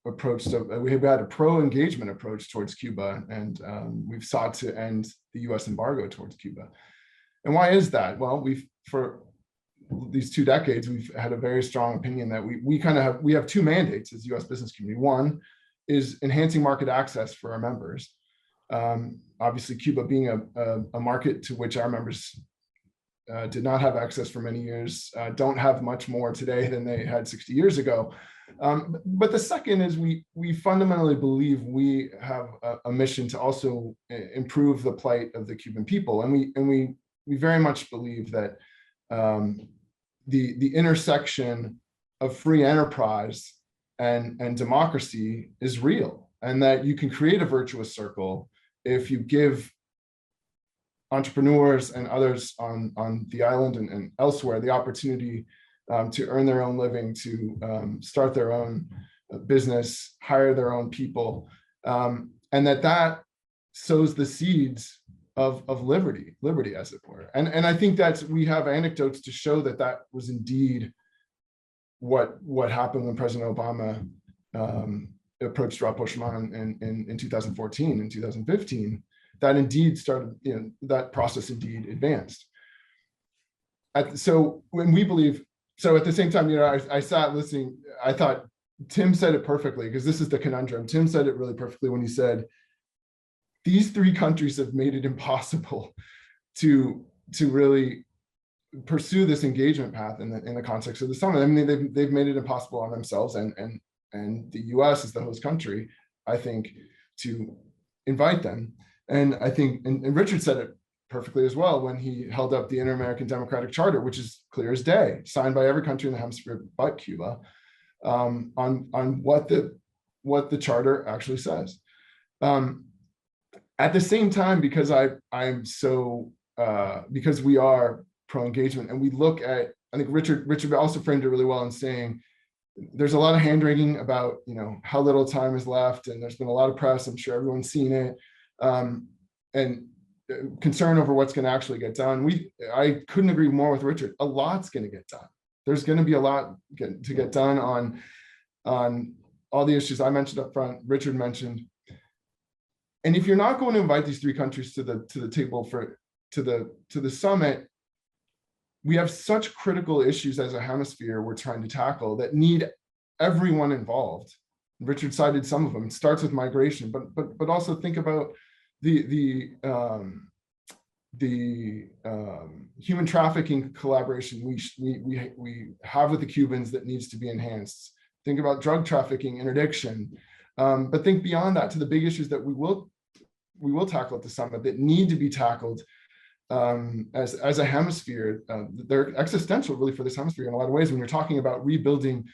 [SPEAKER 2] approached, we have had a pro-engagement approach towards Cuba, and we've sought to end the US embargo towards Cuba. And why is that? Well, for these 2 decades, we've had a very strong opinion that we have 2 mandates as US business community. One is enhancing market access for our members. Obviously, Cuba being a market to which our members did not have access for many years, don't have much more today than they had 60 years ago. But the second is we fundamentally believe we have a mission to also improve the plight of the Cuban people, and we very much believe that the intersection of free enterprise and democracy is real, and that you can create a virtuous circle if you give entrepreneurs and others on the island and elsewhere the opportunity to earn their own living, to start their own business, hire their own people, and that sows the seeds of liberty as it were. And I think that we have anecdotes to show that was indeed what happened when President Obama approached rapprochement in 2014 and 2015. That indeed started, that process indeed advanced. So when we believe, so at the same time, I sat listening, I thought Tim said it perfectly, because this is the conundrum. Tim said it really perfectly when he said, these three countries have made it impossible to really pursue this engagement path in the context of the summit. I mean, they've made it impossible on themselves and the US as the host country, I think, to invite them. And I think, and Richard said it perfectly as well when he held up the Inter-American Democratic Charter, which is clear as day, signed by every country in the hemisphere but Cuba, on what the charter actually says. At the same time, because because we are pro-engagement, and we look at, I think Richard also framed it really well in saying, there's a lot of hand-wringing about how little time is left, and there's been a lot of press, I'm sure everyone's seen it, and concern over what's going to actually get done. I couldn't agree more with Richard. A lot's going to get done. There's going to be a lot to get done on all the issues I mentioned up front, Richard mentioned. And if you're not going to invite these three countries to the table to the summit, we have such critical issues as a hemisphere we're trying to tackle that need everyone involved. Richard cited some of them. It starts with migration, but also think about the human trafficking collaboration we have with the Cubans that needs to be enhanced. Think about drug trafficking, interdiction, but think beyond that to the big issues that we will tackle at the summit that need to be tackled as a hemisphere. They're existential really for this hemisphere in a lot of ways. When you're talking about rebuilding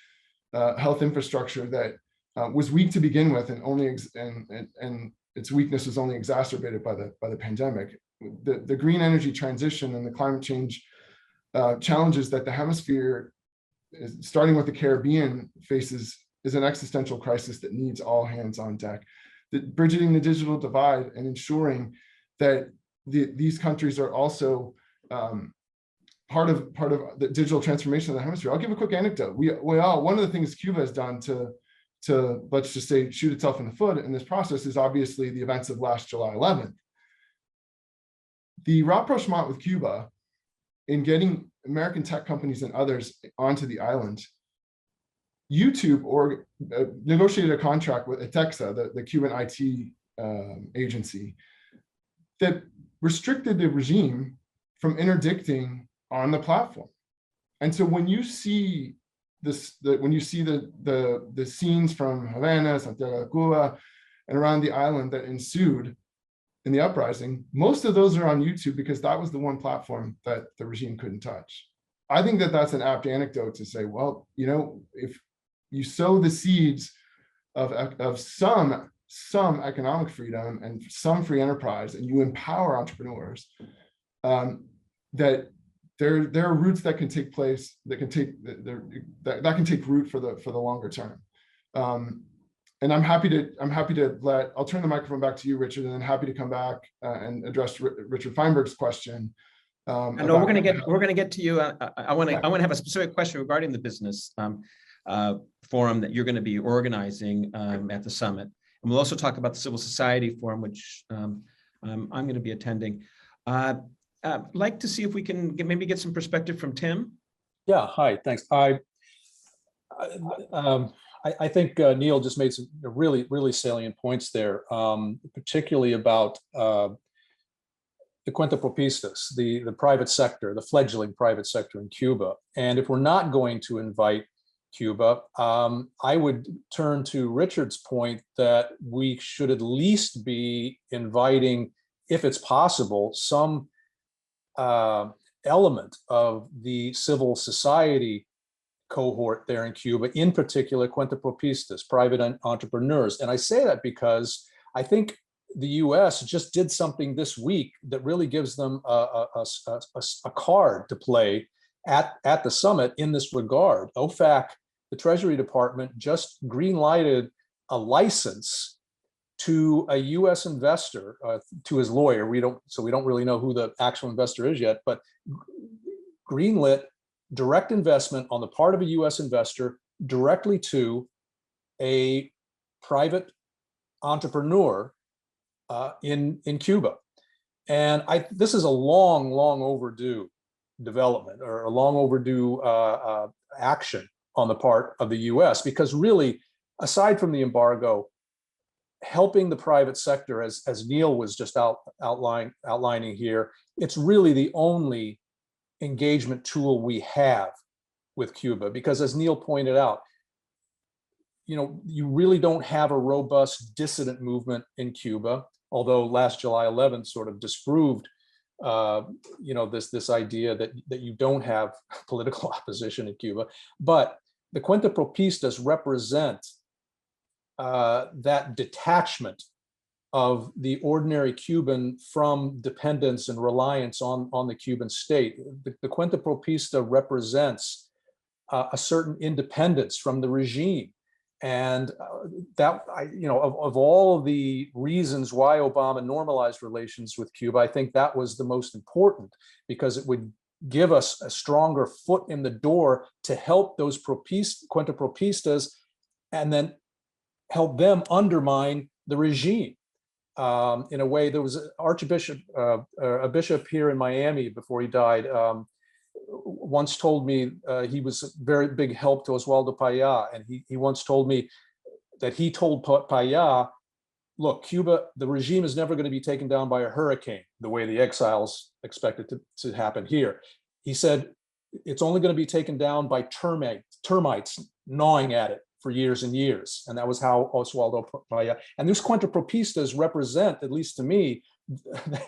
[SPEAKER 2] health infrastructure that was weak to begin with, and its weakness was only exacerbated by the pandemic. The green energy transition and the climate change challenges that the hemisphere, starting with the Caribbean, faces is an existential crisis that needs all hands on deck. Bridging the digital divide and ensuring that these countries are also part of the digital transformation of the hemisphere. I'll give a quick anecdote. One of the things Cuba has done to let's just say shoot itself in the foot in this process is obviously the events of last July 11th. The rapprochement with Cuba in getting American tech companies and others onto the island, YouTube negotiated a contract with Atexa, the Cuban IT agency, that restricted the regime from interdicting on the platform. And so when you see the scenes from Havana, Santiago de Cuba, and around the island that ensued in the uprising, most of those are on YouTube because that was the one platform that the regime couldn't touch. I think that that's an apt anecdote to say, well, if you sow the seeds of some economic freedom and some free enterprise, and you empower entrepreneurs, that there are roots that can take place, that can take root for the longer term. And I'm happy to I'll turn the microphone back to you, Richard, and then happy to come back and address Richard Feinberg's question.
[SPEAKER 1] I know we're going to get to you. I want to have a specific question regarding the business forum that you're going to be organizing at the summit. And we'll also talk about the civil society forum, which I'm going to be attending. I'd like to see if we can maybe get some perspective from Tim.
[SPEAKER 3] Yeah, hi, thanks. I think Neil just made some really, really salient points there, particularly about the cuentapropistas, the private sector, the fledgling private sector in Cuba. And if we're not going to invite Cuba, I would turn to Richard's point that we should at least be inviting, if it's possible, some element of the civil society cohort there in Cuba, in particular cuentapropistas, private entrepreneurs. And I say that because I think the US just did something this week that really gives them a card to play at the summit in this regard. OFAC, the Treasury Department, just green-lighted a license to a US investor, to his lawyer. We don't really know who the actual investor is yet, but greenlit direct investment on the part of a US investor directly to a private entrepreneur in Cuba. And this is a long overdue development, or a long overdue action on the part of the US, because really, aside from the embargo, helping the private sector, as Neil was just outlining here, it's really the only engagement tool we have with Cuba. Because as Neil pointed out, you really don't have a robust dissident movement in Cuba, although last July 11th sort of disproved this idea that you don't have political opposition in Cuba. But the cuentapropistas represent that detachment of the ordinary Cuban from dependence and reliance on the Cuban state. The cuentapropista represents a certain independence from the regime. And that, of all of the reasons why Obama normalized relations with Cuba, I think that was the most important, because it would give us a stronger foot in the door to help those cuentapropistas and then help them undermine the regime. In a way, there was an a bishop here in Miami before he died, once told me he was a very big help to Oswaldo Payá, and he once told me that he told Payá, look, Cuba, the regime is never going to be taken down by a hurricane the way the exiles expected to happen here. He said it's only going to be taken down by termites gnawing at it for years and years. And that was how Oswaldo Payá, and these cuentapropistas represent, at least to me,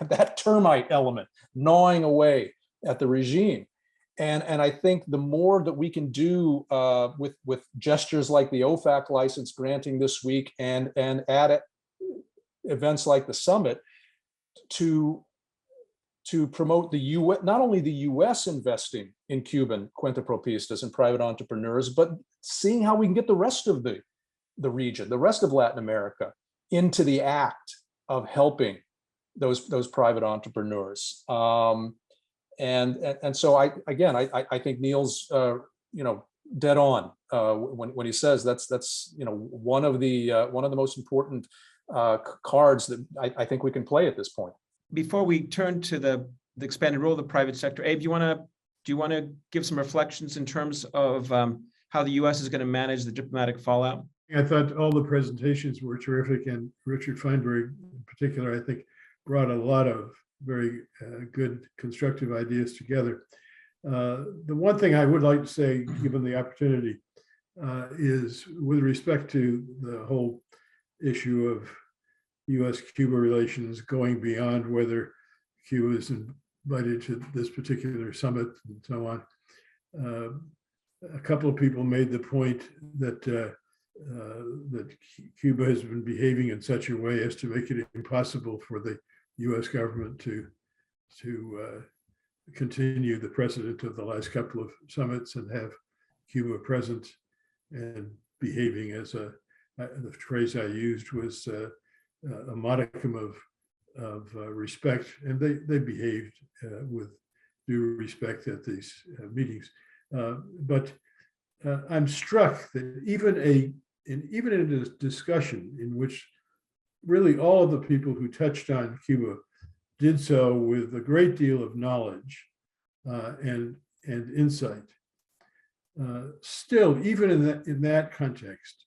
[SPEAKER 3] that termite element gnawing away at the regime. And I think the more that we can do with gestures like the OFAC license granting this week, and at events like the summit, to promote the US, not only the US investing in Cuban cuentapropistas and private entrepreneurs, but seeing how we can get the rest of the region, the rest of Latin America, into the act of helping those private entrepreneurs. And so I think Neil's dead on when he says that's one of the most important cards that I think we can play at this point.
[SPEAKER 1] Before we turn to the expanded role of the private sector, Abe, do you want to give some reflections in terms of how the U.S. is going to manage the diplomatic fallout?
[SPEAKER 4] I thought all the presentations were terrific, and Richard Feinberg in particular, I think, brought a lot of very good constructive ideas together. The one thing I would like to say, given the opportunity, is with respect to the whole issue of U.S.-Cuba relations going beyond whether Cuba is invited to this particular summit and so on. A couple of people made the point that that Cuba has been behaving in such a way as to make it impossible for the U.S. government to continue the precedent of the last couple of summits and have Cuba present and behaving as the phrase I used was a modicum of respect, and they behaved with due respect at these meetings. But I'm struck that even in a discussion in which really all of the people who touched on Cuba did so with a great deal of knowledge and insight, still, even in that context,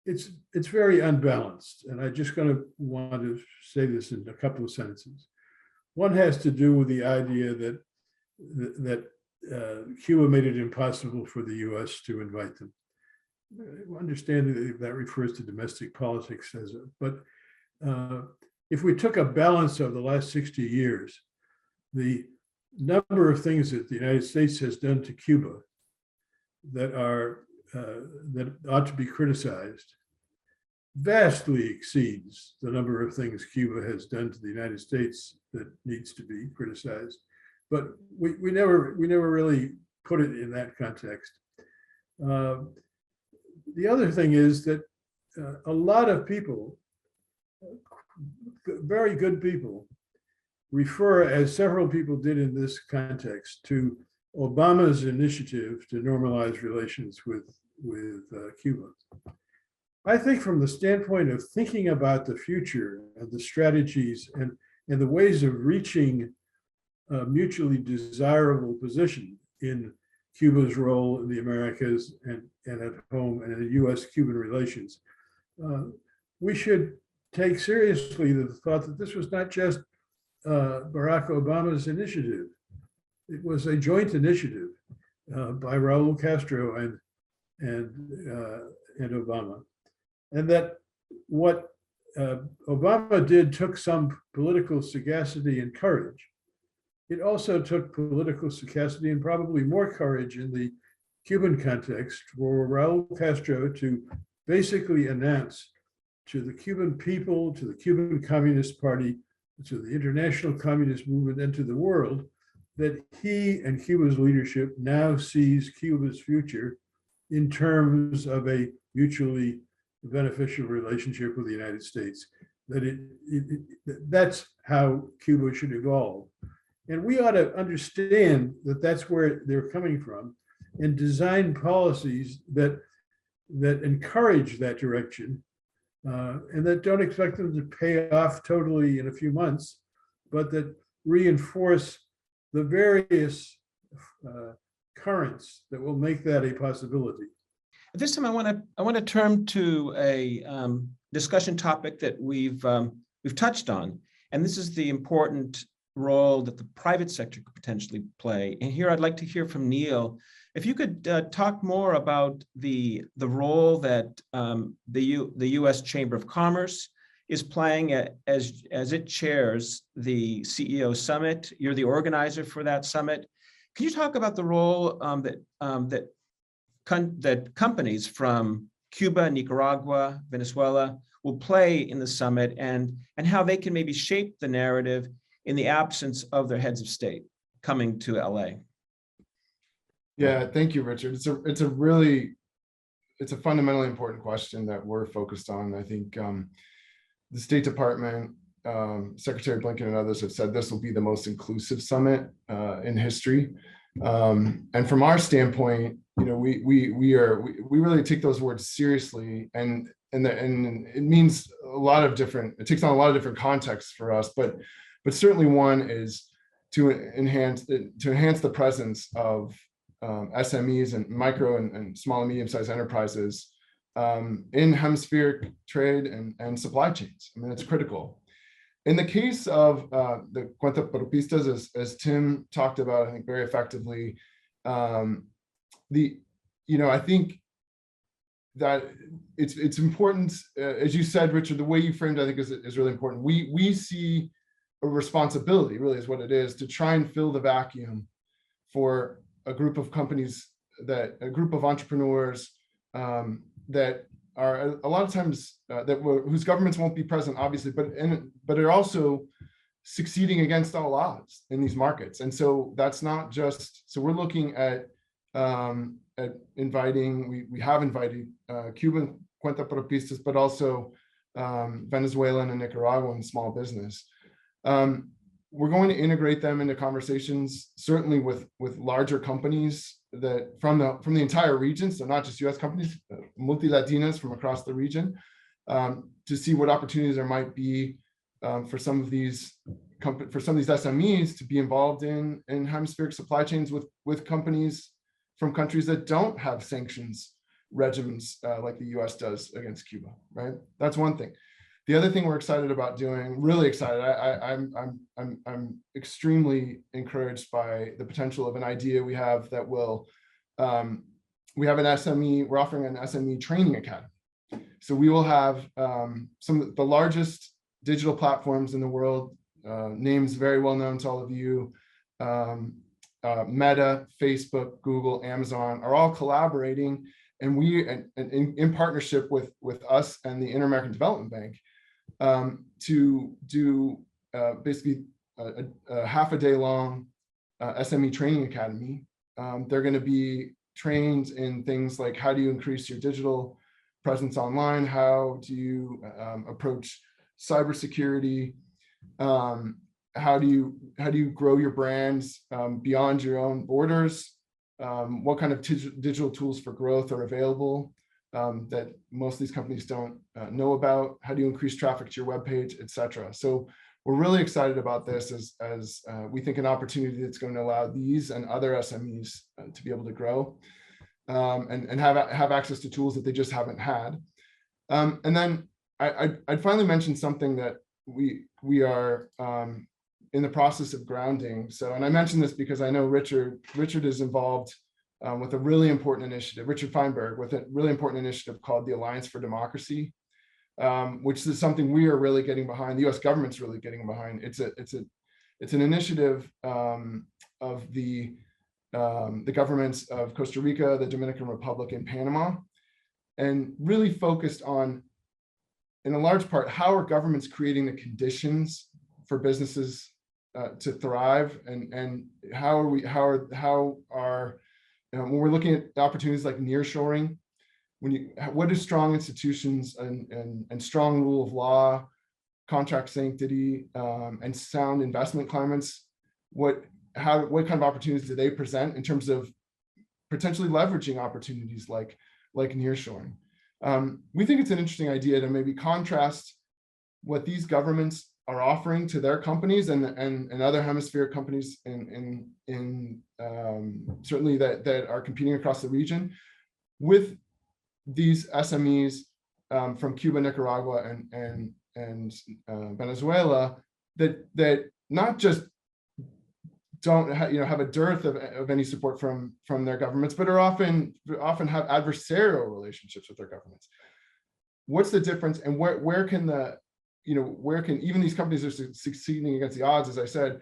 [SPEAKER 4] it's very unbalanced. And I just want to say this in a couple of sentences. One has to do with the idea that Cuba made it impossible for the U.S. to invite them. I understand that refers to domestic politics, but if we took a balance of the last 60 years, the number of things that the United States has done to Cuba that ought to be criticized vastly exceeds the number of things Cuba has done to the United States that needs to be criticized. But we never really put it in that context. The other thing is that a lot of people, very good people, refer, as several people did in this context, to Obama's initiative to normalize relations with Cuba. I think from the standpoint of thinking about the future and the strategies and the ways of reaching a mutually desirable position in Cuba's role in the Americas and at home and in U.S.-Cuban relations, we should take seriously the thought that this was not just Barack Obama's initiative. It was a joint initiative by Raul Castro and Obama. And that what Obama did took some political sagacity and courage. It also took political sagacity and probably more courage in the Cuban context for Raul Castro to basically announce to the Cuban people, to the Cuban Communist Party, to the international communist movement, and to the world, that he and Cuba's leadership now sees Cuba's future in terms of a mutually beneficial relationship with the United States. That's how Cuba should evolve. And we ought to understand that that's where they're coming from and design policies that encourage that direction and that don't expect them to pay off totally in a few months, but that reinforce the various currents that will make that a possibility.
[SPEAKER 1] At this time, I want to turn to a discussion topic that we've touched on, and this is the important role that the private sector could potentially play. And here, I'd like to hear from Neil. If you could talk more about the role that the U.S. Chamber of Commerce is playing as it chairs the CEO Summit. You're the organizer for that summit. Can you talk about the role that companies from Cuba, Nicaragua, Venezuela will play in the summit, and how they can maybe shape the narrative in the absence of their heads of state coming to LA?
[SPEAKER 2] Yeah, thank you, Richard. It's a fundamentally important question that we're focused on. I think the State Department, Secretary Blinken and others have said this will be the most inclusive summit in history. And from our standpoint, we really take those words seriously, and it means a lot of different. It takes on a lot of different contexts for us, but certainly one is to enhance the presence of SMEs and micro and small and medium-sized enterprises in hemispheric trade and supply chains. I mean, it's critical. In the case of the cuentapropistas, as Tim talked about, I think very effectively, I think that it's important, as you said, Richard, the way you framed, I think is really important. We see a responsibility, really is what it is, to try and fill the vacuum for a group of companies, a group of entrepreneurs that are a lot of times whose governments won't be present, obviously, but are also succeeding against all odds in these markets. And so that's not just, so we're looking at inviting, we have invited Cuban cuentapropistas, but also Venezuelan and Nicaraguan small business. We're going to integrate them into conversations, certainly with larger companies that from the entire region, so not just U.S. companies, multi-Latinas from across the region, to see what opportunities there might be for some of these SMEs to be involved in hemispheric supply chains with companies from countries that don't have sanctions regimens like the US does against Cuba, right? That's one thing. The other thing we're excited about doing, really excited, I'm extremely encouraged by the potential of an idea we have that will, we have an SME, we're offering an SME training academy. So we will have some of the largest digital platforms in the world, names very well known to all of you, Meta, Facebook, Google, Amazon are all collaborating, and in partnership with us and the Inter-American Development Bank to do basically a half a day long SME training academy. They're going to be trained in things like how do you increase your digital presence online, how do you approach cybersecurity, how do you grow your brands beyond your own borders, what kind of digital tools for growth are available that most of these companies don't know about, how do you increase traffic to your webpage, etc. So we're really excited about this as we think an opportunity that's going to allow these and other SMEs to be able to grow and have access to tools that they just haven't had. And then I'd finally mention something that we are in the process of grounding. So, and I mentioned this because I know Richard is involved with a really important initiative, Richard Feinberg, with a really important initiative called the Alliance for Democracy, which is something we are really getting behind. The US government's really getting behind. It's an initiative of the governments of Costa Rica, the Dominican Republic, and Panama, and really focused on, in a large part, how are governments creating the conditions for businesses to thrive, and when we're looking at opportunities like nearshoring, what do strong institutions and strong rule of law, contract sanctity, and sound investment climates, what kind of opportunities do they present in terms of potentially leveraging opportunities like nearshoring? We think it's an interesting idea to maybe contrast what these governments are offering to their companies and other hemispheric companies in certainly that are competing across the region with these SMEs from Cuba, Nicaragua, and Venezuela that not just don't have a dearth of any support from their governments, but are often have adversarial relationships with their governments. What's the difference, and where can even these companies are succeeding against the odds, as I said,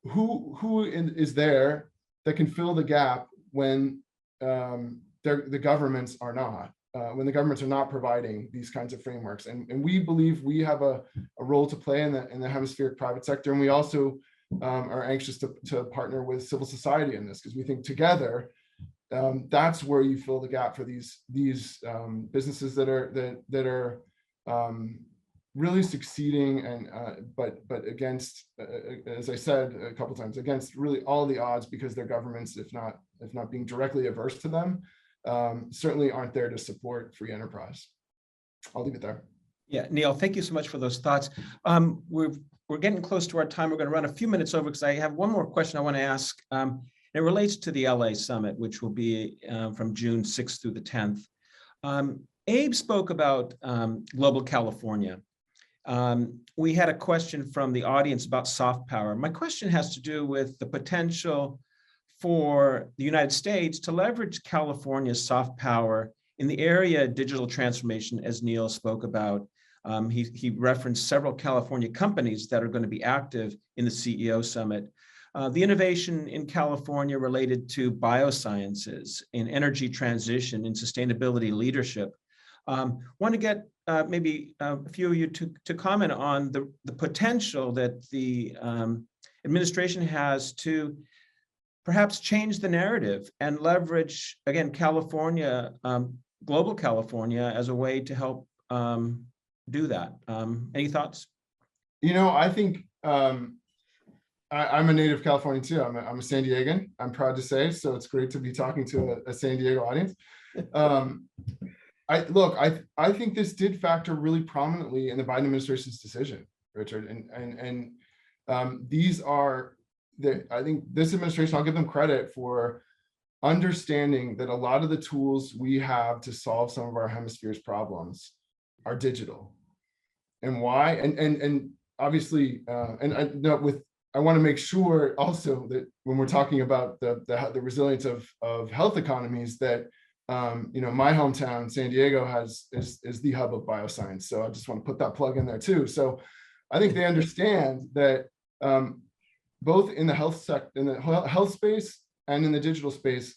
[SPEAKER 2] who is there that can fill the gap when the governments are not, when the governments are not providing these kinds of frameworks? And we believe we have a role to play in the hemispheric private sector, and we also are anxious to partner with civil society in this, because we think together that's where you fill the gap for these businesses that are really succeeding, and but against, as I said a couple of times, against really all the odds, because their governments, if not being directly averse to them, certainly aren't there to support free enterprise. I'll leave it there.
[SPEAKER 1] Yeah, Neil, thank you so much for those thoughts. We're getting close to our time. We're going to run a few minutes over because I have one more question I want to ask. It relates to the LA summit, which will be from June 6th through the 10th. Abe spoke about global California. We had a question from the audience about soft power. My question has to do with the potential for the United States to leverage California's soft power in the area of digital transformation, as Neil spoke about. He referenced several California companies that are going to be active in the CEO Summit. The innovation in California related to biosciences, in energy transition, in sustainability leadership. Want to get maybe a few of you to comment on the potential that the administration has to perhaps change the narrative and leverage, again, California, global California, as a way to help do that. Any thoughts?
[SPEAKER 2] I think I'm a native Californian too. I'm a San Diegan, I'm proud to say, so it's great to be talking to a San Diego audience. I think this did factor really prominently in the Biden administration's decision, Richard, and these are I think this administration, I'll give them credit for understanding that a lot of the tools we have to solve some of our hemisphere's problems are digital. And why? And obviously, I want to make sure also that when we're talking about the resilience of health economies, that my hometown, San Diego, is the hub of bioscience. So I just want to put that plug in there too. So I think they understand that both in the health space and in the digital space,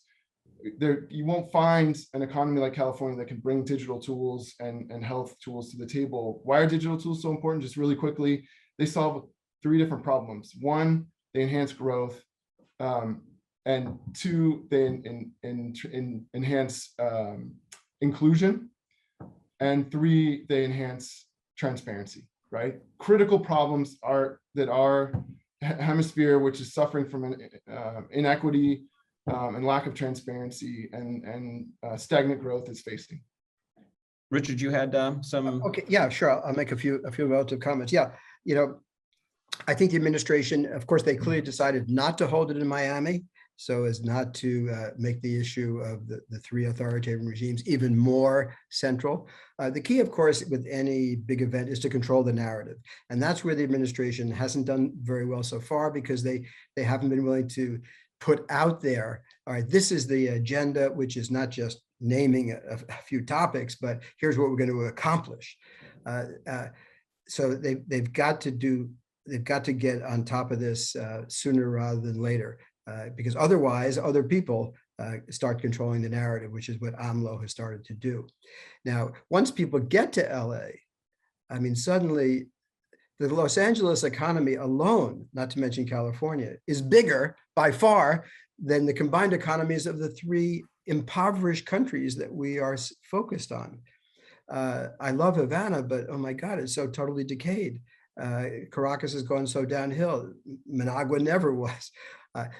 [SPEAKER 2] you won't find an economy like California that can bring digital tools and health tools to the table. Why are digital tools so important? Just really quickly, they solve 3 different problems. 1, they enhance growth. And 2, they enhance inclusion. And 3, they enhance transparency, right? Critical problems are that our hemisphere, which is suffering from inequity and lack of transparency and stagnant growth, is facing.
[SPEAKER 1] Richard, you had some.
[SPEAKER 5] Okay, yeah, sure. I'll make a few relative comments. Yeah, I think the administration, of course, they clearly decided not to hold it in Miami, so as not to make the issue of the 3 authoritarian regimes even more central. The key, of course, with any big event is to control the narrative. And that's where the administration hasn't done very well so far, because they haven't been willing to put out there, all right, this is the agenda, which is not just naming a few topics, but here's what we're going to accomplish. So they've got to get on top of this sooner rather than later, because otherwise other people start controlling the narrative, which is what AMLO has started to do. Now, once people get to LA, I mean, suddenly the Los Angeles economy alone, not to mention California, is bigger by far than the combined economies of the 3 impoverished countries that we are focused on. I love Havana, but oh my God, it's so totally decayed. Caracas has gone so downhill. Managua never was.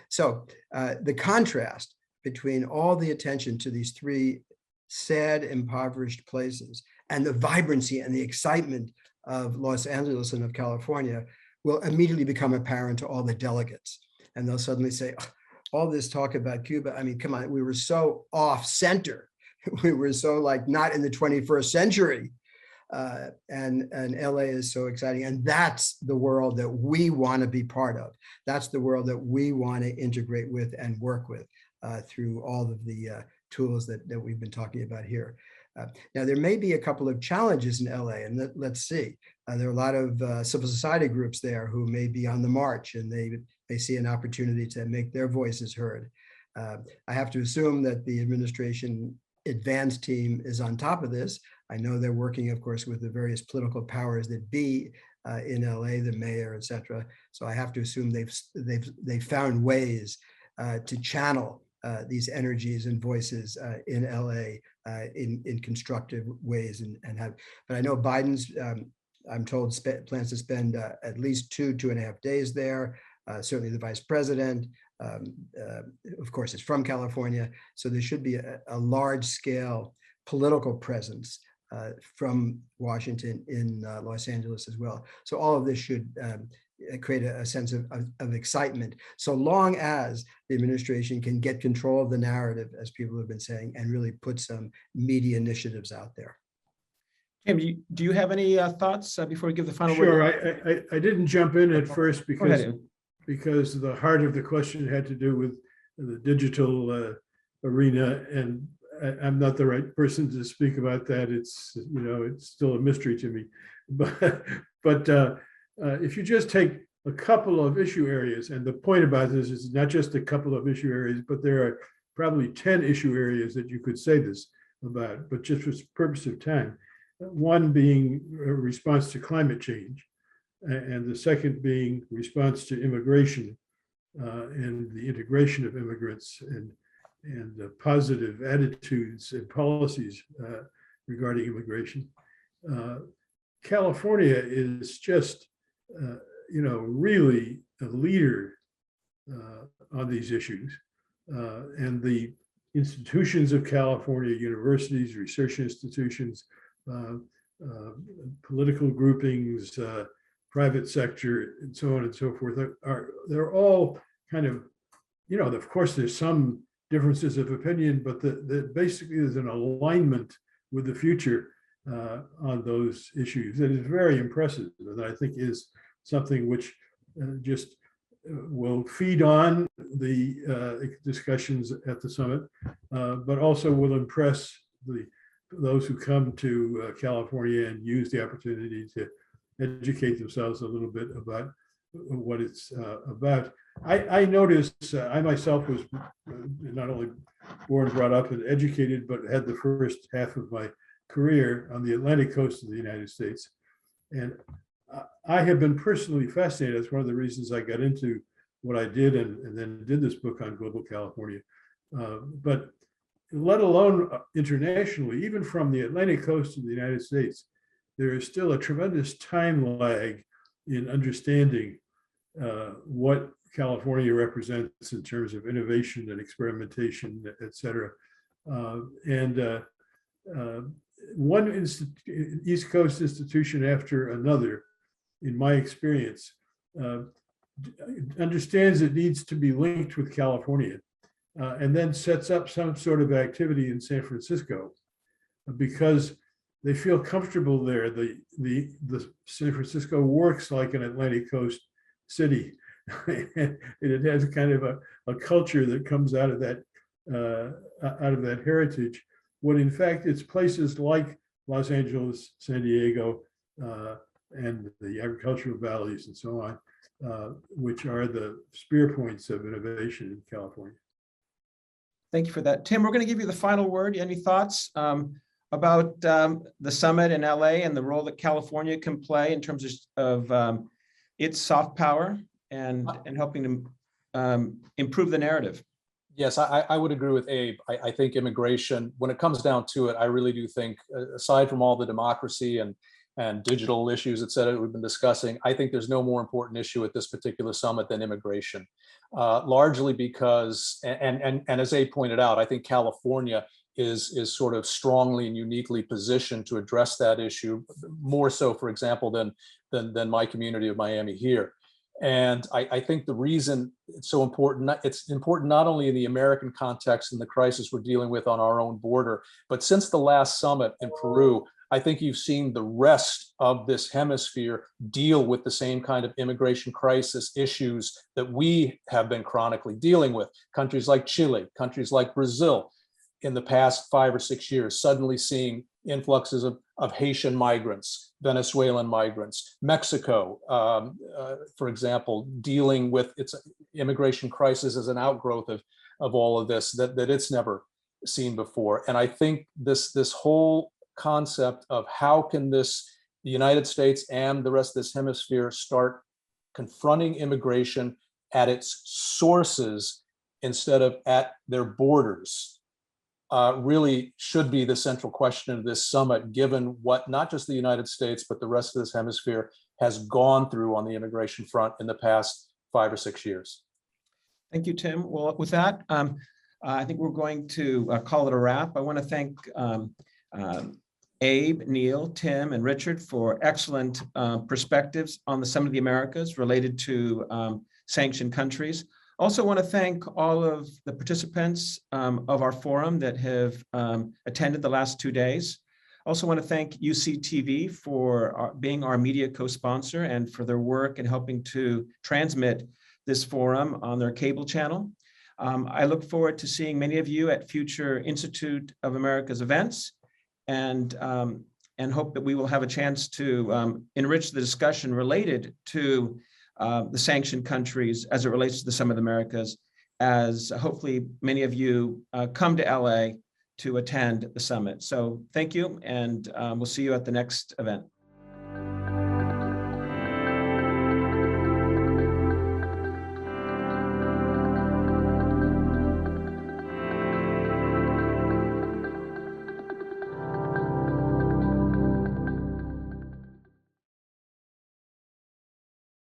[SPEAKER 5] So the contrast between all the attention to these 3 sad, impoverished places and the vibrancy and the excitement of Los Angeles and of California will immediately become apparent to all the delegates. And they'll suddenly say, oh, all this talk about Cuba, I mean, come on, we were so off center. We were so not in the 21st century. And LA is so exciting. And that's the world that we want to be part of. That's the world that we want to integrate with and work with through all of the tools that we've been talking about here. Now, there may be a couple of challenges in LA, and let's see. There are a lot of civil society groups there who may be on the march, and they see an opportunity to make their voices heard. I have to assume that the administration advance team is on top of this. I know they're working, of course, with the various political powers that be in LA, the mayor, et cetera. So I have to assume they've found ways to channel these energies and voices in LA in constructive ways and have. But I know Biden's, I'm told, plans to spend at least 2.5 days there. Certainly the vice president, of course, is from California. So there should be a large scale political presence from Washington in Los Angeles as well. So all of this should create a sense of excitement, so long as the administration can get control of the narrative, as people have been saying, and really put some media initiatives out there.
[SPEAKER 1] Tim, do you have any thoughts before we give the final
[SPEAKER 4] Sure.
[SPEAKER 1] word?
[SPEAKER 4] I didn't jump in at first because the heart of the question had to do with the digital arena, and I'm not the right person to speak about that. It's still a mystery to me. But if you just take a couple of issue areas, and the point about this is not just a couple of issue areas, but there are probably 10 issue areas that you could say this about, but just for the purpose of time. One being a response to climate change, and the second being response to immigration and the integration of immigrants and positive attitudes and policies regarding immigration. California is just, really a leader on these issues. And the institutions of California, universities, research institutions, political groupings, private sector, and so on and so forth, they're all kind of, of course, there's some differences of opinion, but that basically there's an alignment with the future on those issues. It is very impressive, and I think is something which just will feed on the discussions at the summit, but also will impress those who come to California and use the opportunity to educate themselves a little bit about what it's about. I noticed, I myself was not only born, brought up, and educated, but had the first half of my career on the Atlantic coast of the United States. And I have been personally fascinated. That's one of the reasons I got into what I did and then did this book on global California. But let alone internationally, even from the Atlantic coast of the United States, there is still a tremendous time lag in understanding what California represents in terms of innovation and experimentation, et cetera. One East Coast institution after another, in my experience, understands it needs to be linked with California, and then sets up some sort of activity in San Francisco because they feel comfortable there. The San Francisco works like an Atlantic coast city. It has kind of a culture that comes out of that heritage, when in fact it's places like Los Angeles, San Diego, and the agricultural valleys and so on, which are the spear points of innovation in California.
[SPEAKER 1] Thank you for that. Tim, we're going to give you the final word. Any thoughts about the summit in LA and the role that California can play in terms of its soft power and helping to improve the narrative?
[SPEAKER 3] Yes, I would agree with Abe. I think immigration, when it comes down to it, I really do think, aside from all the democracy and digital issues, et cetera, we've been discussing, I think there's no more important issue at this particular summit than immigration. Largely because, and as Abe pointed out, I think California is sort of strongly and uniquely positioned to address that issue, more so, for example, than my community of Miami here. And I think the reason it's so important, it's important not only in the American context and the crisis we're dealing with on our own border, but since the last summit in Peru, I think you've seen the rest of this hemisphere deal with the same kind of immigration crisis issues that we have been chronically dealing with. Countries like Chile, countries like Brazil, in the past 5 or 6 years, suddenly seeing influxes of Haitian migrants, Venezuelan migrants, Mexico, for example, dealing with its immigration crisis as an outgrowth of all of this that it's never seen before. And I think this whole concept of how can the United States and the rest of this hemisphere start confronting immigration at its sources instead of at their borders, really should be the central question of this summit, given what not just the United States, but the rest of this hemisphere has gone through on the immigration front in the past 5 or 6 years.
[SPEAKER 1] Thank you, Tim. Well, with that, I think we're going to call it a wrap. I want to thank Abe, Neil, Tim, and Richard for excellent perspectives on the Summit of the Americas related to sanctioned countries. Also want to thank all of the participants of our forum that have attended the last 2 days. Also want to thank UCTV for being our media co-sponsor and for their work in helping to transmit this forum on their cable channel. I look forward to seeing many of you at future Institute of America's events, and hope that we will have a chance to enrich the discussion related to the sanctioned countries as it relates to the Summit of the Americas, as hopefully many of you come to LA to attend the summit. So thank you, and we'll see you at the next event.